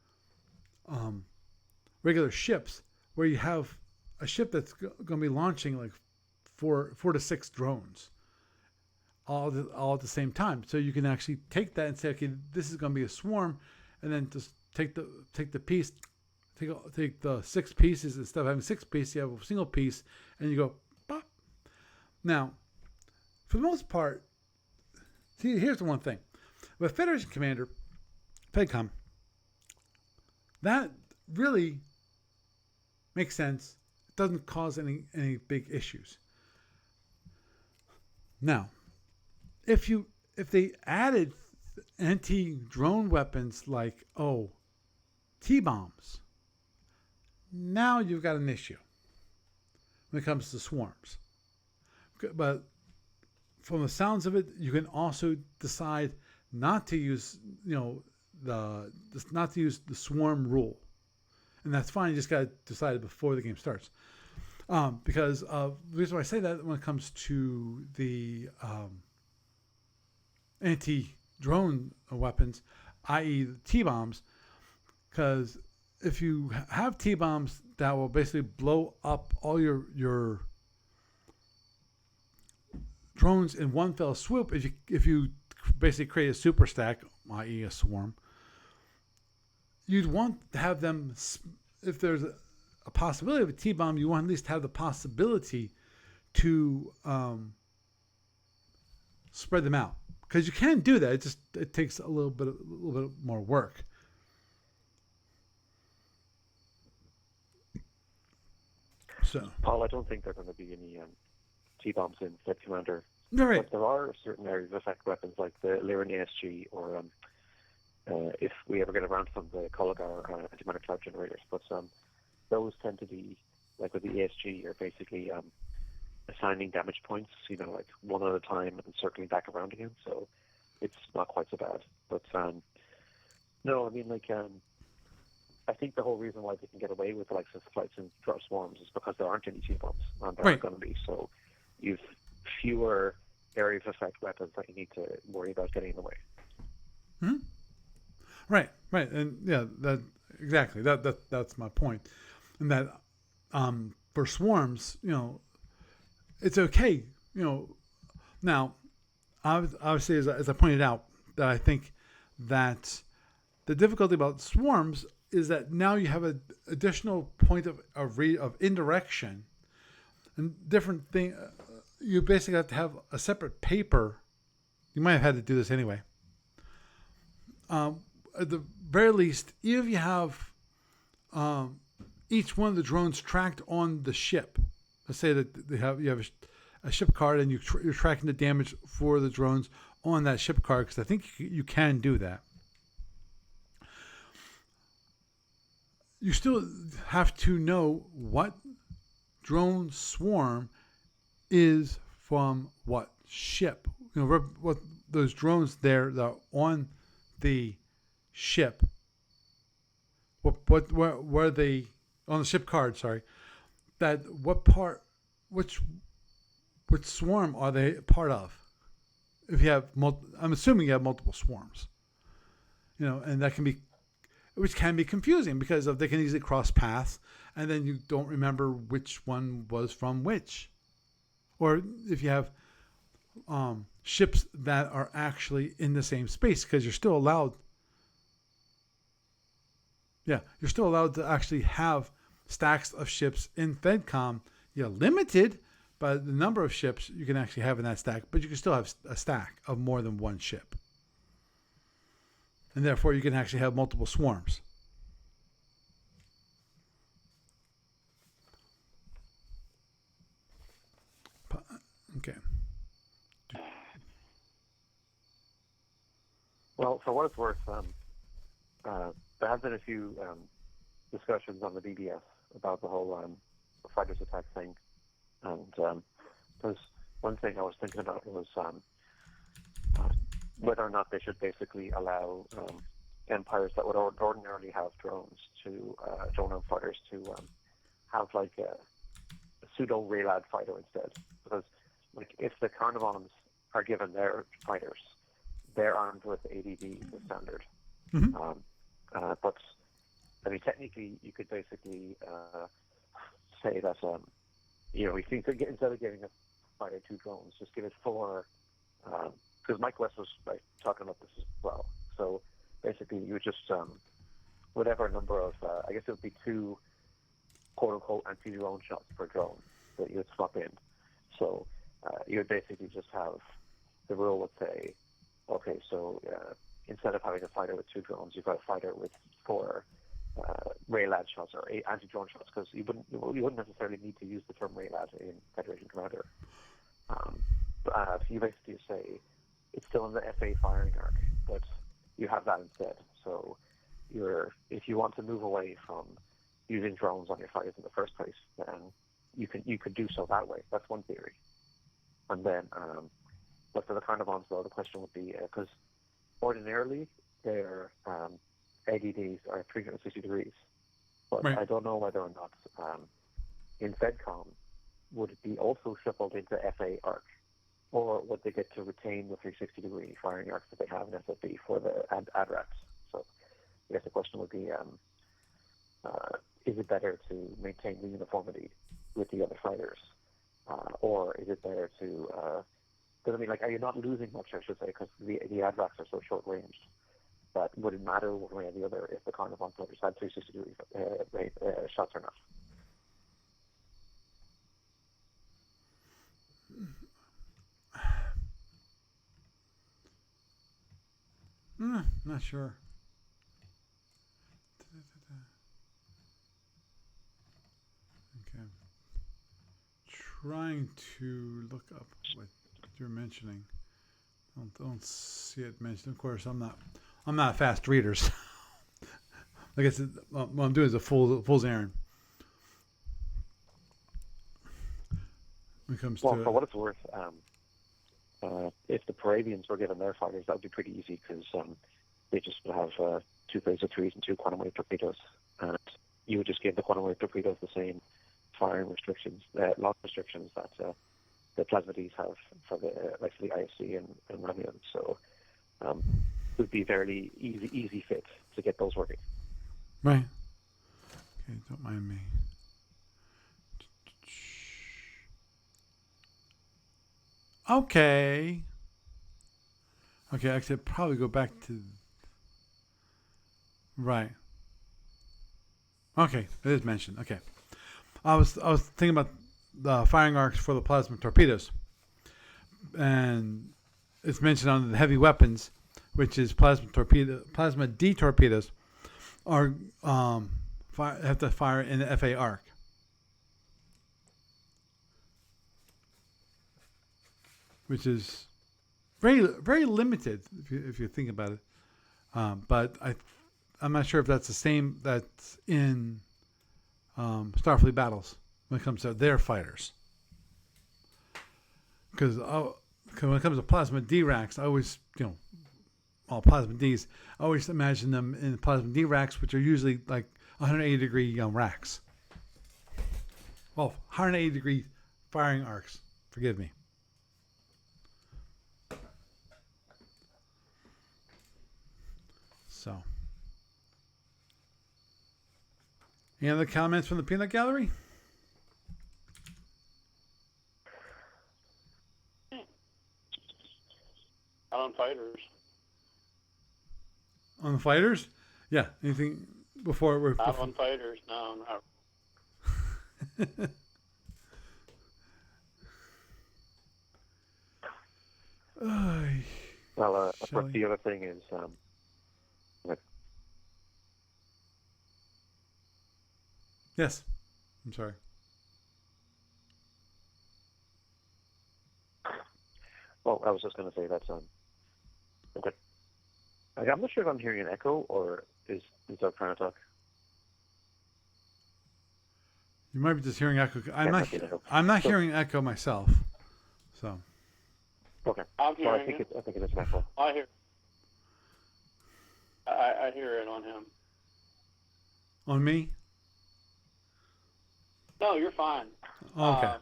regular ships, where you have a ship that's going to be launching like 4 to 6 drones all at the same time. So you can actually take that and say, okay, this is going to be a swarm, and then just take the take the 6 pieces. Instead of having 6 pieces, you have a single piece, and you go pop. Now, for the most part, see, here's the one thing. With Federation Commander, FedCom, that really makes sense. It doesn't cause any big issues. Now, if they added anti-drone weapons like T-bombs, now you've got an issue when it comes to swarms. But from the sounds of it, you can also decide not to use not to use the swarm rule, and that's fine. You just got to decide it before the game starts. Because the reason why I say that when it comes to the anti-drone weapons, i.e. the T-bombs, because if you have T-bombs that will basically blow up all your drones in one fell swoop, if you basically create a super stack, i.e. a swarm, you'd want to have them, if there's a possibility of a T-bomb, you want at least have the possibility to spread them out, because you can do that. It takes a little bit more work. So, Paul, I don't think there are going to be any T-bombs in Fed Commander. right. But there are certain areas of effect weapons like the Lyran ASG, or if we ever get around to some of the Cologar antimatter cloud generators. But those tend to be, like with the ASG, are basically assigning damage points, like one at a time and circling back around again. So it's not quite so bad. But no, I mean, I think the whole reason why they can get away with the likes of flights and drop swarms is because there aren't any T-bombs, and there aren't going to be. So you've fewer area of effect weapons that you need to worry about getting in the way. Hmm? Right, and yeah, exactly. That's my point. And that for swarms, it's okay. Now, obviously, as I pointed out, that I think that the difficulty about swarms is that now you have an additional point of indirection and different thing. You basically have to have a separate paper. You might have had to do this anyway. At the very least, if you have each one of the drones tracked on the ship, let's say that you have a ship card and you're tracking the damage for the drones on that ship card, because I think you can do that. You still have to know what drone swarm is from what ship. What those drones there that are on the ship. What were they on the ship card? Sorry, which swarm are they part of? If you have, I'm assuming you have multiple swarms. And that which can be confusing because they can easily cross paths, and then you don't remember which one was from which. Or if you have ships that are actually in the same space, because you're still allowed. Yeah, you're still allowed to actually have stacks of ships in FedCom. You're limited by the number of ships you can actually have in that stack, but you can still have a stack of more than one ship. And therefore, you can actually have multiple swarms. Okay. Well, for what it's worth, there have been a few discussions on the BBS about the whole fighters attack thing, and there's one thing I was thinking about was whether or not they should basically allow empires that would ordinarily have drones to drone fighters to have like a pseudo Raylad fighter instead, because if the Carnivons are given their fighters, they're armed with ADD as standard. Mm-hmm. But I mean, technically, you could basically say that we think that instead of giving a fighter 2 drones, just give it 4. Because Mike West was talking about this as well. So basically, you would just whatever number of I guess it would be 2 quote unquote anti-drone shots per drone that you would swap in. So you would basically just have the rule would say, okay, so instead of having a fighter with 2 drones, you've got a fighter with 4 Raylad shots or 8 anti-drone shots, because you wouldn't necessarily need to use the term Raylad in Federation Commander. You basically say it's still in the FA firing arc, but you have that instead. So if you want to move away from using drones on your fighters in the first place, then you could do so that way. That's one theory. And then, but for the Carnivons, though, the question would be, because ordinarily their ADDs are 360 degrees, but right. I don't know whether or not in FedCom would it be also shuffled into FA arc, or would they get to retain the 360-degree firing arcs that they have in SFB for the ADRACs? So I guess the question would be, is it better to maintain the uniformity with the other fighters, or is it better to? Because I mean, like, are you not losing much? I should say, because the ADRACs are so short-ranged. But would it matter one way or the other if the Carnivon fighters had 360-degree shots or not? Not sure. Okay. Trying to look up what you're mentioning. Don't see it mentioned. Of course, I'm not a fast reader. So like I said, what I'm doing is a fool's errand. When it comes Well, to for what it's worth, if the Parabians were given their fighters, that would be pretty easy, because they just would have 2 phaser 3s and 2 quantum wave torpedoes, and you would just give the quantum wave torpedoes the same firing restrictions, lock restrictions that the Plasma-Ds have for the likes of the IFC and Romulan. So it would be fairly easy fit to get those working. right. Okay, don't mind me. Okay. Okay, actually, I'd probably go back to. Right. Okay, it is mentioned. Okay, I was thinking about the firing arcs for the plasma torpedoes, and it's mentioned on the heavy weapons, which is plasma D torpedoes, are have to fire in the FA arc. Which is very limited if you think about it. But I'm not sure if that's the same that's in Starfleet battles when it comes to their fighters. Because when it comes to plasma D racks, I always, all plasma Ds, I always imagine them in plasma D racks, which are usually like 180-degree racks. Well, 180-degree firing arcs. Forgive me. So, any other comments from the peanut gallery? On fighters. On the fighters? Yeah. Anything before we're Not on fighters. No, not. Well, of course, the other thing is, yes. I'm sorry. well, I was just going to say that's okay. I'm not sure if I'm hearing an echo or is Doug trying to talk. You might be just hearing echo. I'm not So- hearing echo myself. So. Okay. I'm Well, I hearing think it. I think it is an echo. I hear it on him. On me? No, you're fine. Okay.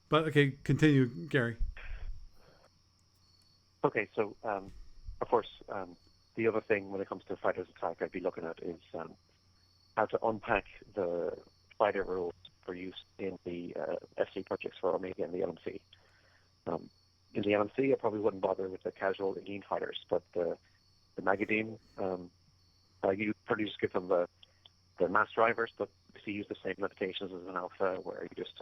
But okay, continue, Gary. Okay, so of course, the other thing when it comes to fighter's attack I'd be looking at is how to unpack the fighter rules for use in the FC projects for Omega and the LMC. In the LMC, I probably wouldn't bother with the casual Indian fighters, but the Magadim, you probably just give them the mass drivers, but obviously use the same limitations as an alpha, where you just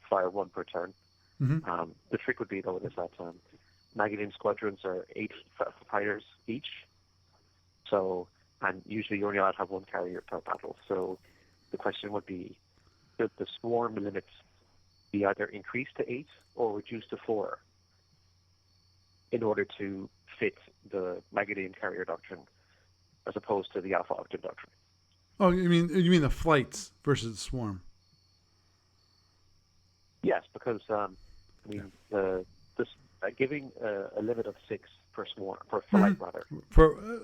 fire one per turn. Mm-hmm. The trick would be, though, is that Magadan squadrons are 8 fighters each. So, and usually you only allowed to have one carrier per battle. So the question would be, should the swarm limits be either increased to 8 or reduced to 4 in order to fit the Magadan carrier doctrine as opposed to the Alpha Octave doctrine? Oh, you mean the flights versus the swarm? Yes, because giving a limit of 6 per swarm per flight rather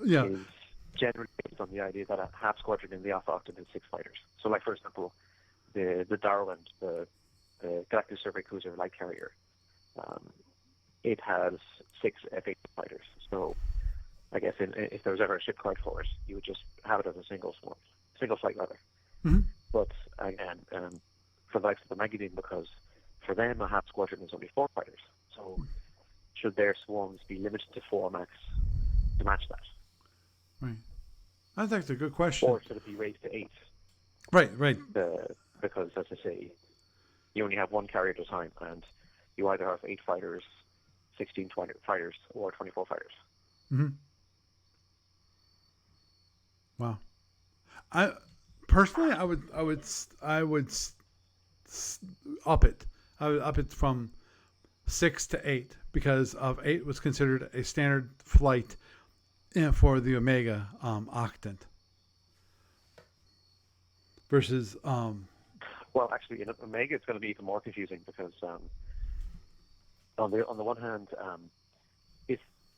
is generally based on the idea that a half squadron in the Alpha Octave is 6 fighters. So, like for example, the Darwin, the Galactic Survey Cruiser light carrier, it has 6 F-8 fighters. So, I guess if there was ever a ship card for it, you would just have it as a single flight rather. Mm-hmm. But again, for the likes of the Magadan, because for them a half squadron is only 4 fighters. So should their swarms be limited to 4 max to match that? Right. That's actually a good question. Or should it be raised to 8? Right. Because, as I say, you only have one carrier at a time, and you either have 8 fighters, 16 fighters, or 24 fighters. Mm-hmm. Wow. I personally, I would up it. I would up it from 6 to 8 because of 8 was considered a standard flight for the Omega octant versus. Well, actually, in Omega, it's going to be even more confusing because on the one hand,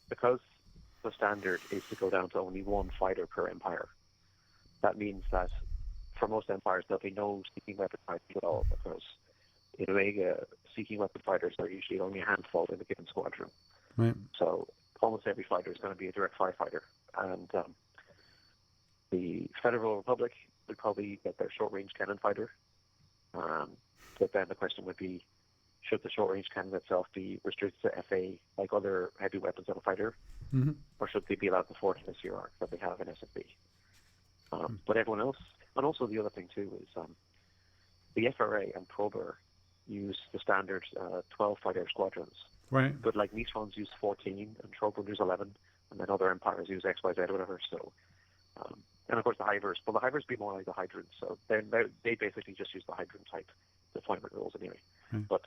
because the standard is to go down to only 1 fighter per empire. That means that for most empires, there'll be no seeking weapon fighters at all, because in Omega, seeking weapon fighters are usually only a handful in a given squadron. Right. So almost every fighter is going to be a direct firefighter. And the Federal Republic would probably get their short-range cannon fighter. But then the question would be, should the short-range cannon itself be restricted to FA like other heavy weapons on a fighter? Mm-hmm. Or should they be allowed the Fortress hierarch that they have in SFB? But everyone else, and also the other thing too is the FRA and Prober use the standard 12 fighter squadrons. Right. But like Neutron's use 14 and Trober use 11, and then other empires use XYZ or whatever. So, and of course the Hivers. Well, the Hivers be more like the Hydrants. So they basically just use the Hydrant type deployment rules anyway. Right. But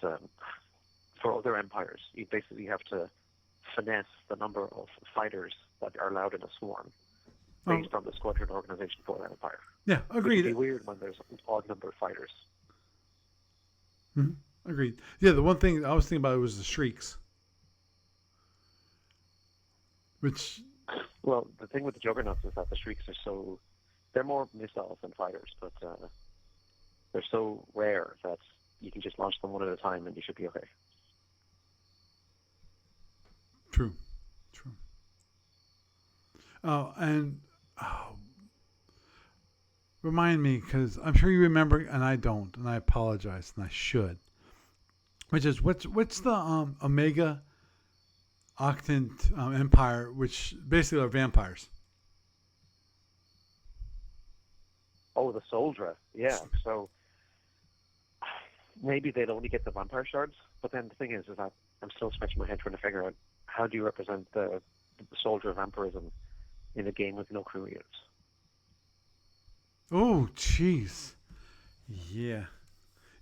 for other empires, you basically have to finesse the number of fighters that are allowed in a swarm based on the squadron organization for that empire. Yeah, agreed. It'd be weird when there's an odd number of fighters. Mm-hmm. Agreed. Yeah, the one thing I was thinking about was the Shrieks. Which... Well, the thing with the Juggernauts is that the Shrieks they're more missiles than fighters, but they're so rare that you can just launch them one at a time and you should be okay. True. Remind me, because I'm sure you remember, and I don't, and I apologize, and I should. Which is what's the Omega Octant Empire, which basically are vampires? Oh, the Soldra, yeah. So maybe they'd only get the vampire shards, but then the thing is that I'm still scratching my head trying to figure out how do you represent the soldier of vampirism in a game with no crew units. Oh, jeez. Yeah.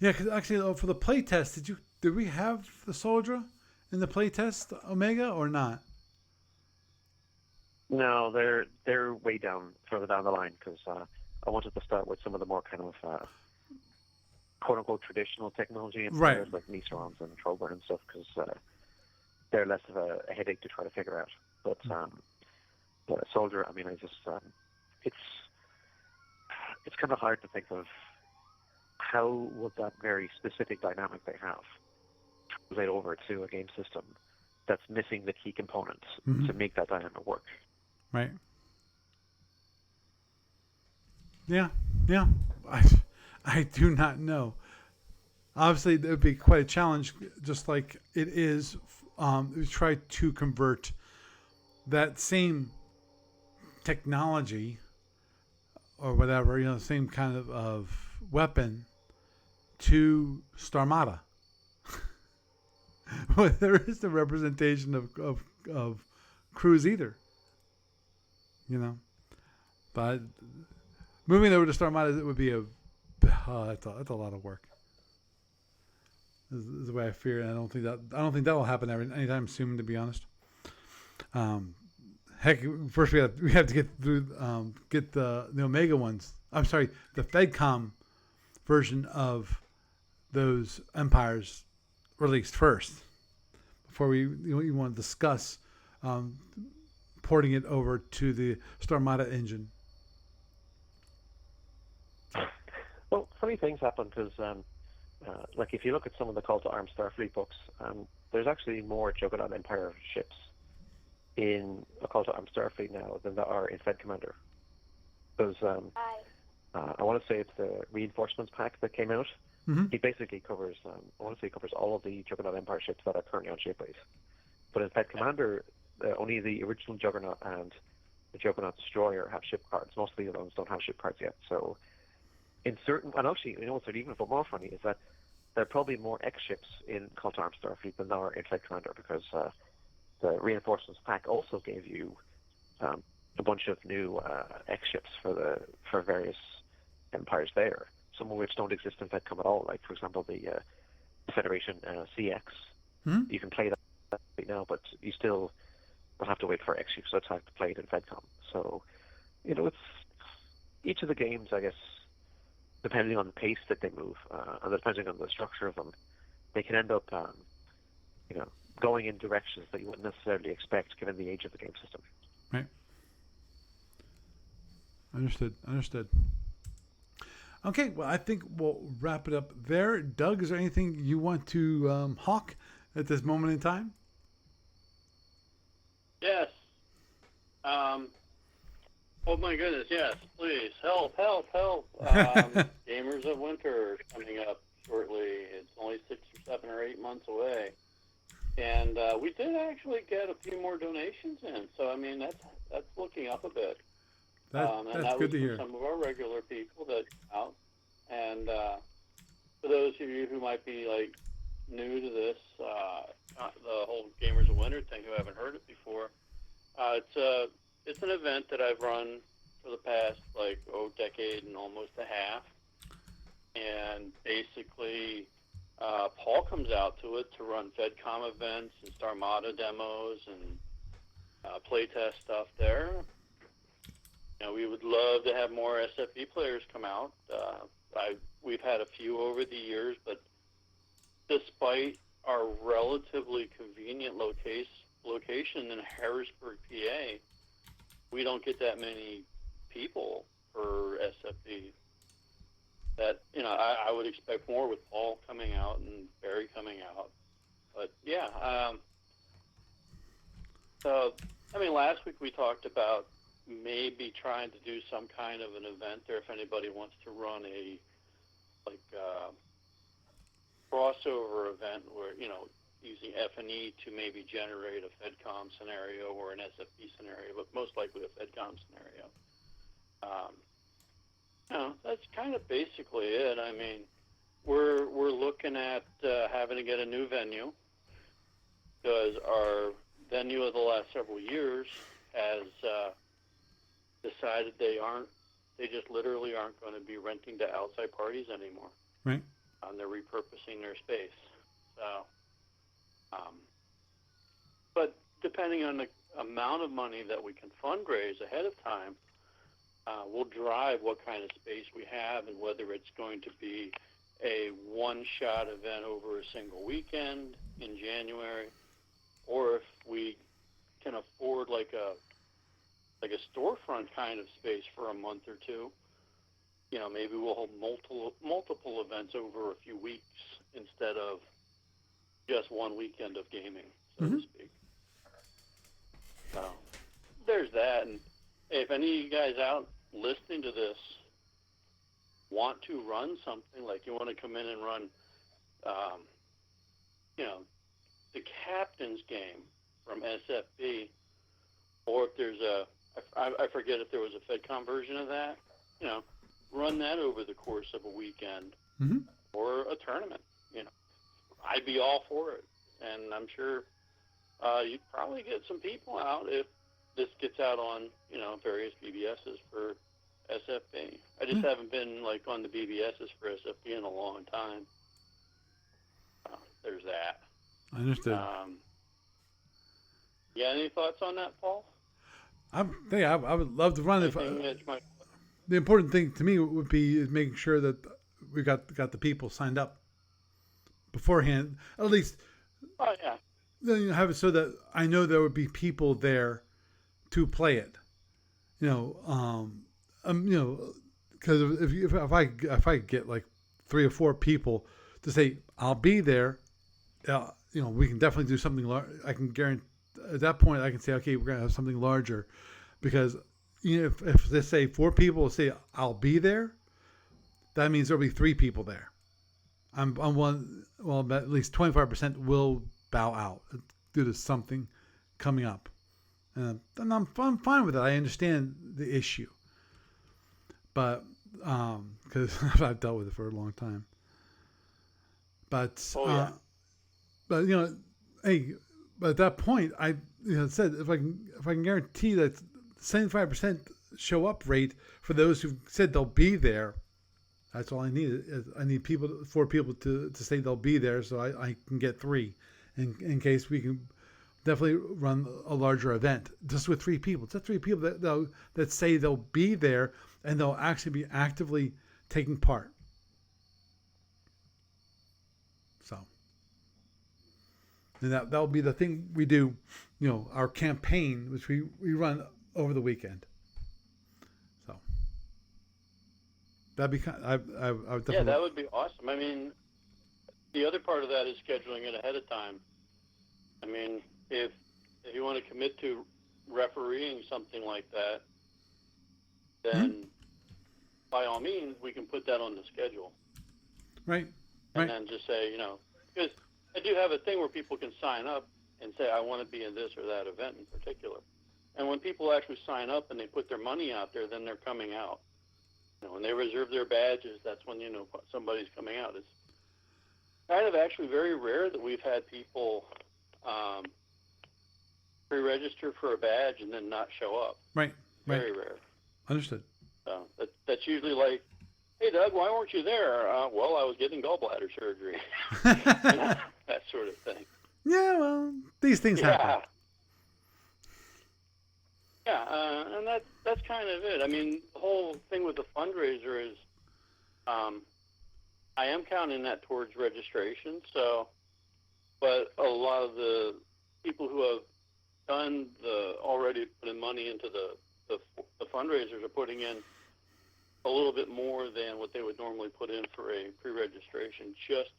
Yeah, because actually, for the playtest, did we have the Soldra in the playtest Omega or not? No, they're way down, further down the line, because I wanted to start with some of the more kind of quote-unquote traditional technology and right. like Neserons and Trober and stuff, because they're less of a headache to try to figure out. But a soldier, I mean, it's kind of hard to think of how would that very specific dynamic they have translate over to a game system that's missing the key components to make that dynamic work. Right. Yeah. I do not know. Obviously, it would be quite a challenge, just like it is. We try to convert that same technology or whatever, same kind of weapon to Starmada. Well, there is no representation of crews either. You know, but moving over to Starmada, it would be that's a lot of work. Is the way I fear, and I don't think that'll happen anytime soon. To be honest, heck, first we have to get through get the Omega ones. I'm sorry, the FedCom version of those empires released first before we want to discuss porting it over to the Starmada engine. Well, funny things happen because, like, if you look at some of the Call to Arms Starfleet books, there's actually more Juggernaut Empire ships in a Call to Arms Starfleet now than there are in Fed Commander. Because I want to say it's the reinforcements pack that came out. Mm-hmm. He basically covers, I want to say, covers all of the Juggernaut Empire ships that are currently on shipbase. But in Fed Commander, only the original Juggernaut and the Juggernaut Destroyer have ship cards. Most of the other ones don't have ship cards yet. So, in certain, and actually, what's even more funny is that there are probably more X ships in Call to Arms Starfleet than there are in Fed Commander, because the reinforcements pack also gave you a bunch of new X ships for various empires there. Some of which don't exist in FedCom at all. Like, for example, the Federation CX. Mm-hmm. You can play that right now, but you still will have to wait for X ships to have to play it in FedCom. So, it's each of the games, I guess, depending on the pace that they move, and depending on the structure of them, they can end up, going in directions that you wouldn't necessarily expect given the age of the game system. Right. Understood. Okay, well, I think we'll wrap it up there. Doug, is there anything you want to hawk at this moment in time? Yes. Oh my goodness, yes, please. Help. Gamers of Winter is coming up shortly. It's only 6 or 7 or 8 months away. And we did actually get a few more donations in. So, I mean, that's looking up a bit. That's good to hear. Some of our regular people that out. And for those of you who might be like new to this, the whole Gamers of Winter thing, who haven't heard it before, it's an event that I've run for the past decade and almost a half. And basically, Paul comes out to it to run FedCom events and Starmada demos and playtest stuff there. We would love to have more SFE players come out. We've had a few over the years, but despite our relatively convenient location in Harrisburg, PA, we don't get that many people for SFE. That I would expect more with Paul coming out and Barry coming out. But yeah, so I mean, last week we talked about maybe trying to do some kind of an event there if anybody wants to run a crossover event where using F&E to maybe generate a FedCom scenario or an SFP scenario, but most likely a FedCom scenario. That's kind of basically it. I mean, we're looking at having to get a new venue because our venue of the last several years has decided they just literally aren't going to be renting to outside parties anymore. Right. They're repurposing their space. So, but depending on the amount of money that we can fundraise ahead of time, will drive what kind of space we have and whether it's going to be a one-shot event over a single weekend in January, or if we can afford like a storefront kind of space for a month or two. Maybe we'll hold multiple events over a few weeks instead of just one weekend of gaming, so to speak. So there's that. And if any of you guys out listening to this want to run something, like you want to come in and run, the captain's game from SFB, or if there's I forget if there was a FedCom version of that, run that over the course of a weekend Mm-hmm. or a tournament, I'd be all for it. And I'm sure you'd probably get some people out if this gets out on, various BBSs for SFB. I just haven't been like on the BBSs for SFB in a long time. There's that. I understood. You got any thoughts on that, Paul? I would love to run it. The important thing to me would be is making sure that we got the people signed up beforehand. At least, Oh yeah. then have it so that I know there would be people there to play it. Because if I get like 3 or 4 people to say I'll be there, we can definitely do something large. I can guarantee at that point I can say, okay, we're gonna have something larger, because if let's say 4 people say I'll be there, that means there'll be 3 people there. I'm one. Well, at least 25% will bow out due to something coming up, and I'm fine with it. I understand the issue, but because I've dealt with it for a long time. But hey, but at that point, I said if I can guarantee that 75% show up rate for those who said they'll be there, that's all I need. I need 4 people to say they'll be there, so I can get 3, in case we can definitely run a larger event just with 3 people. Just 3 people that say they'll be there and they'll actually be actively taking part. So, and that'll be the thing we do. Our campaign, which we run over the weekend. So that'd be kind. I would definitely. Yeah, that would be awesome. I mean, the other part of that is scheduling it ahead of time. I mean, if you want to commit to refereeing something like that, then by all means we can put that on the schedule. Right. And then just say, because I do have a thing where people can sign up and say, I want to be in this or that event in particular. And when people actually sign up and they put their money out there, then they're coming out. When they reserve their badges, that's when somebody's coming out. It's kind of actually very rare that we've had people pre-register for a badge and then not show up. Right. Very rare. Understood. So that's usually like, hey, Doug, why weren't you there? Well, I was getting gallbladder surgery. That sort of thing. Yeah, well, these things happen. Yeah, and that's kind of it. I mean, the whole thing with the fundraiser is I am counting that towards registration. So, but a lot of the people who have done already putting money into the fundraisers are putting in a little bit more than what they would normally put in for a pre-registration, just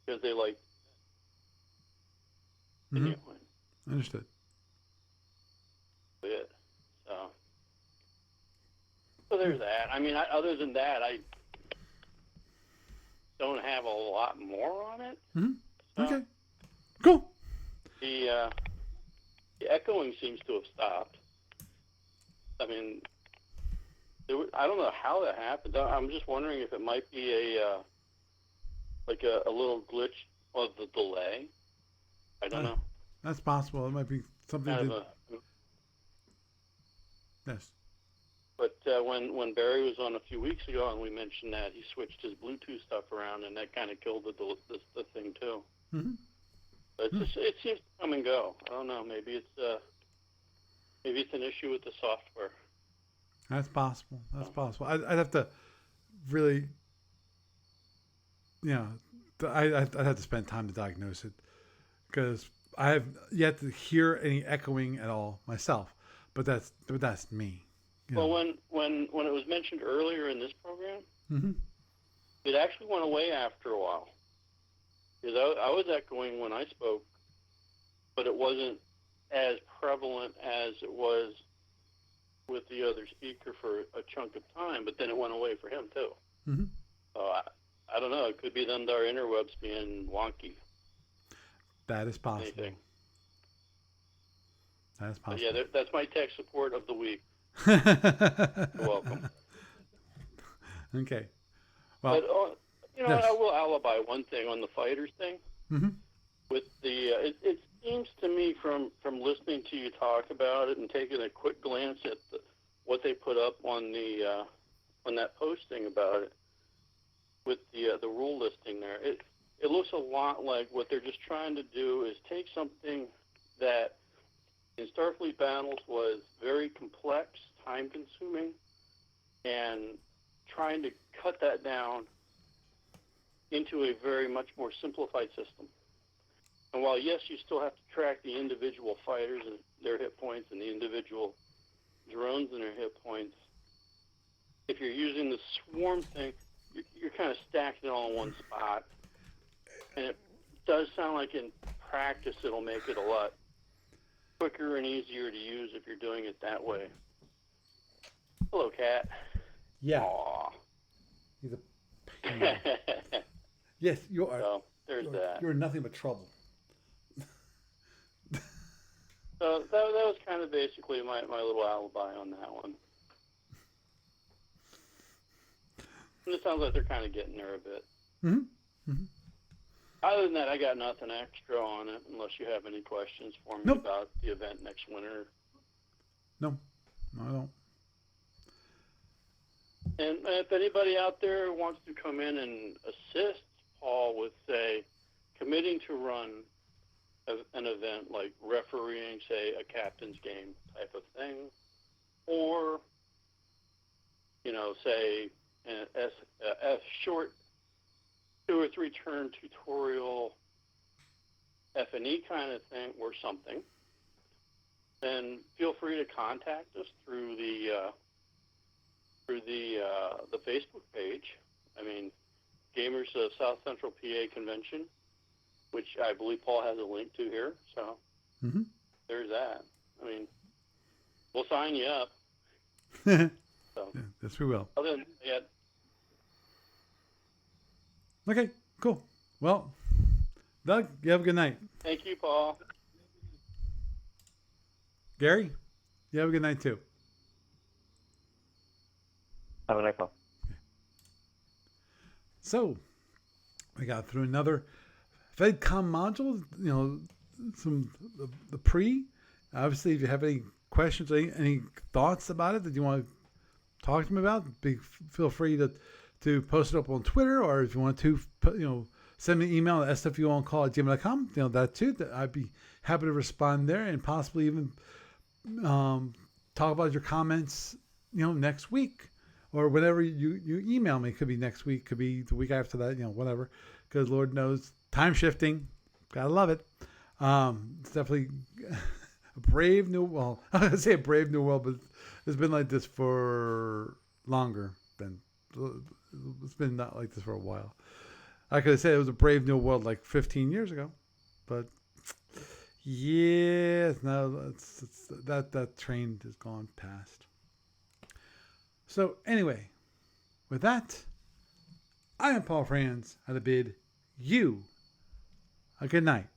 because they like Understood. It. So there's that. I mean, other than that, I don't have a lot more on it. So okay. Cool. The echoing seems to have stopped. I mean, I don't know how that happened. I'm just wondering if it might be a little glitch of the delay. I don't know. That's possible. It might be something. Yes. But when Barry was on a few weeks ago and we mentioned that, he switched his Bluetooth stuff around, and that kind of killed the thing too. Mm-hmm. But it seems to come and go. I don't know. Maybe it's an issue with the software. That's possible. I'd have to really, I'd have to spend time to diagnose it, because I have yet to hear any echoing at all myself. But that's me. Well, when it was mentioned earlier in this program, mm-hmm. It actually went away after a while. Because I was echoing when I spoke, but it wasn't as prevalent as it was with the other speaker for a chunk of time. But then it went away for him too. Mm-hmm. So I don't know. It could be them our interwebs being wonky. That is possible. Anything. That is possible. But yeah, that's my tech support of the week. You're welcome. Okay. Well, But yes. I will alibi one thing on the fighters thing. Mm-hmm. With the, it seems to me from listening to you talk about it and taking a quick glance at what they put up on the on that posting about it, with the rule listing there, it looks a lot like what they're just trying to do is take something that in Starfleet battles was very complex, time consuming, and trying to cut that down into a very much more simplified system. And while, yes, you still have to track the individual fighters and their hit points and the individual drones and their hit points, if you're using the swarm thing, you're kind of stacking it all in one spot. And it does sound like in practice it'll make it a lot quicker and easier to use if you're doing it that way. Hello, Cat. Yeah. Aww. He's a pain. Yes, you are. So there's that. You're nothing but trouble. So that was kind of basically my little alibi on that one. And it sounds like they're kind of getting there a bit. Mm-hmm. Mm-hmm. Other than that, I got nothing extra on it, unless you have any questions for me Nope. about the event next winter. No, I don't. And if anybody out there wants to come in and assist Paul with, say, committing to run an event like refereeing, say, a captain's game type of thing, or, say, a short 2 or 3 turn tutorial F&E kind of thing or something, then feel free to contact us through the Facebook page. I mean, Gamers of South Central PA Convention, which I believe Paul has a link to here. So Mm-hmm. there's that. I mean, we'll sign you up. So Yeah, yes, we will. other than that, Okay, cool. Well, Doug, you have a good night. thank you, Paul. Gary, you have a good night too. Have a nice one. So, we got through another FedCom module. Some the pre. Obviously, if you have any questions, any thoughts about it that you want to talk to me about, feel free to post it up on Twitter, or if you want to, send me an email at sfuoncall@gmail.com. That too. That I'd be happy to respond there, and possibly even talk about your comments, next week, or whenever you email me. It could be next week, could be the week after that, whatever. Because Lord knows, time shifting, gotta love it. It's definitely a brave new. Well, I was gonna say a brave new world, but it's been like this for longer than. It's been not like this for a while. I could have said it was a brave new world like 15 years ago, but yeah, no, that train has gone past. So anyway, with that, I am Paul Franz. I bid you a good night.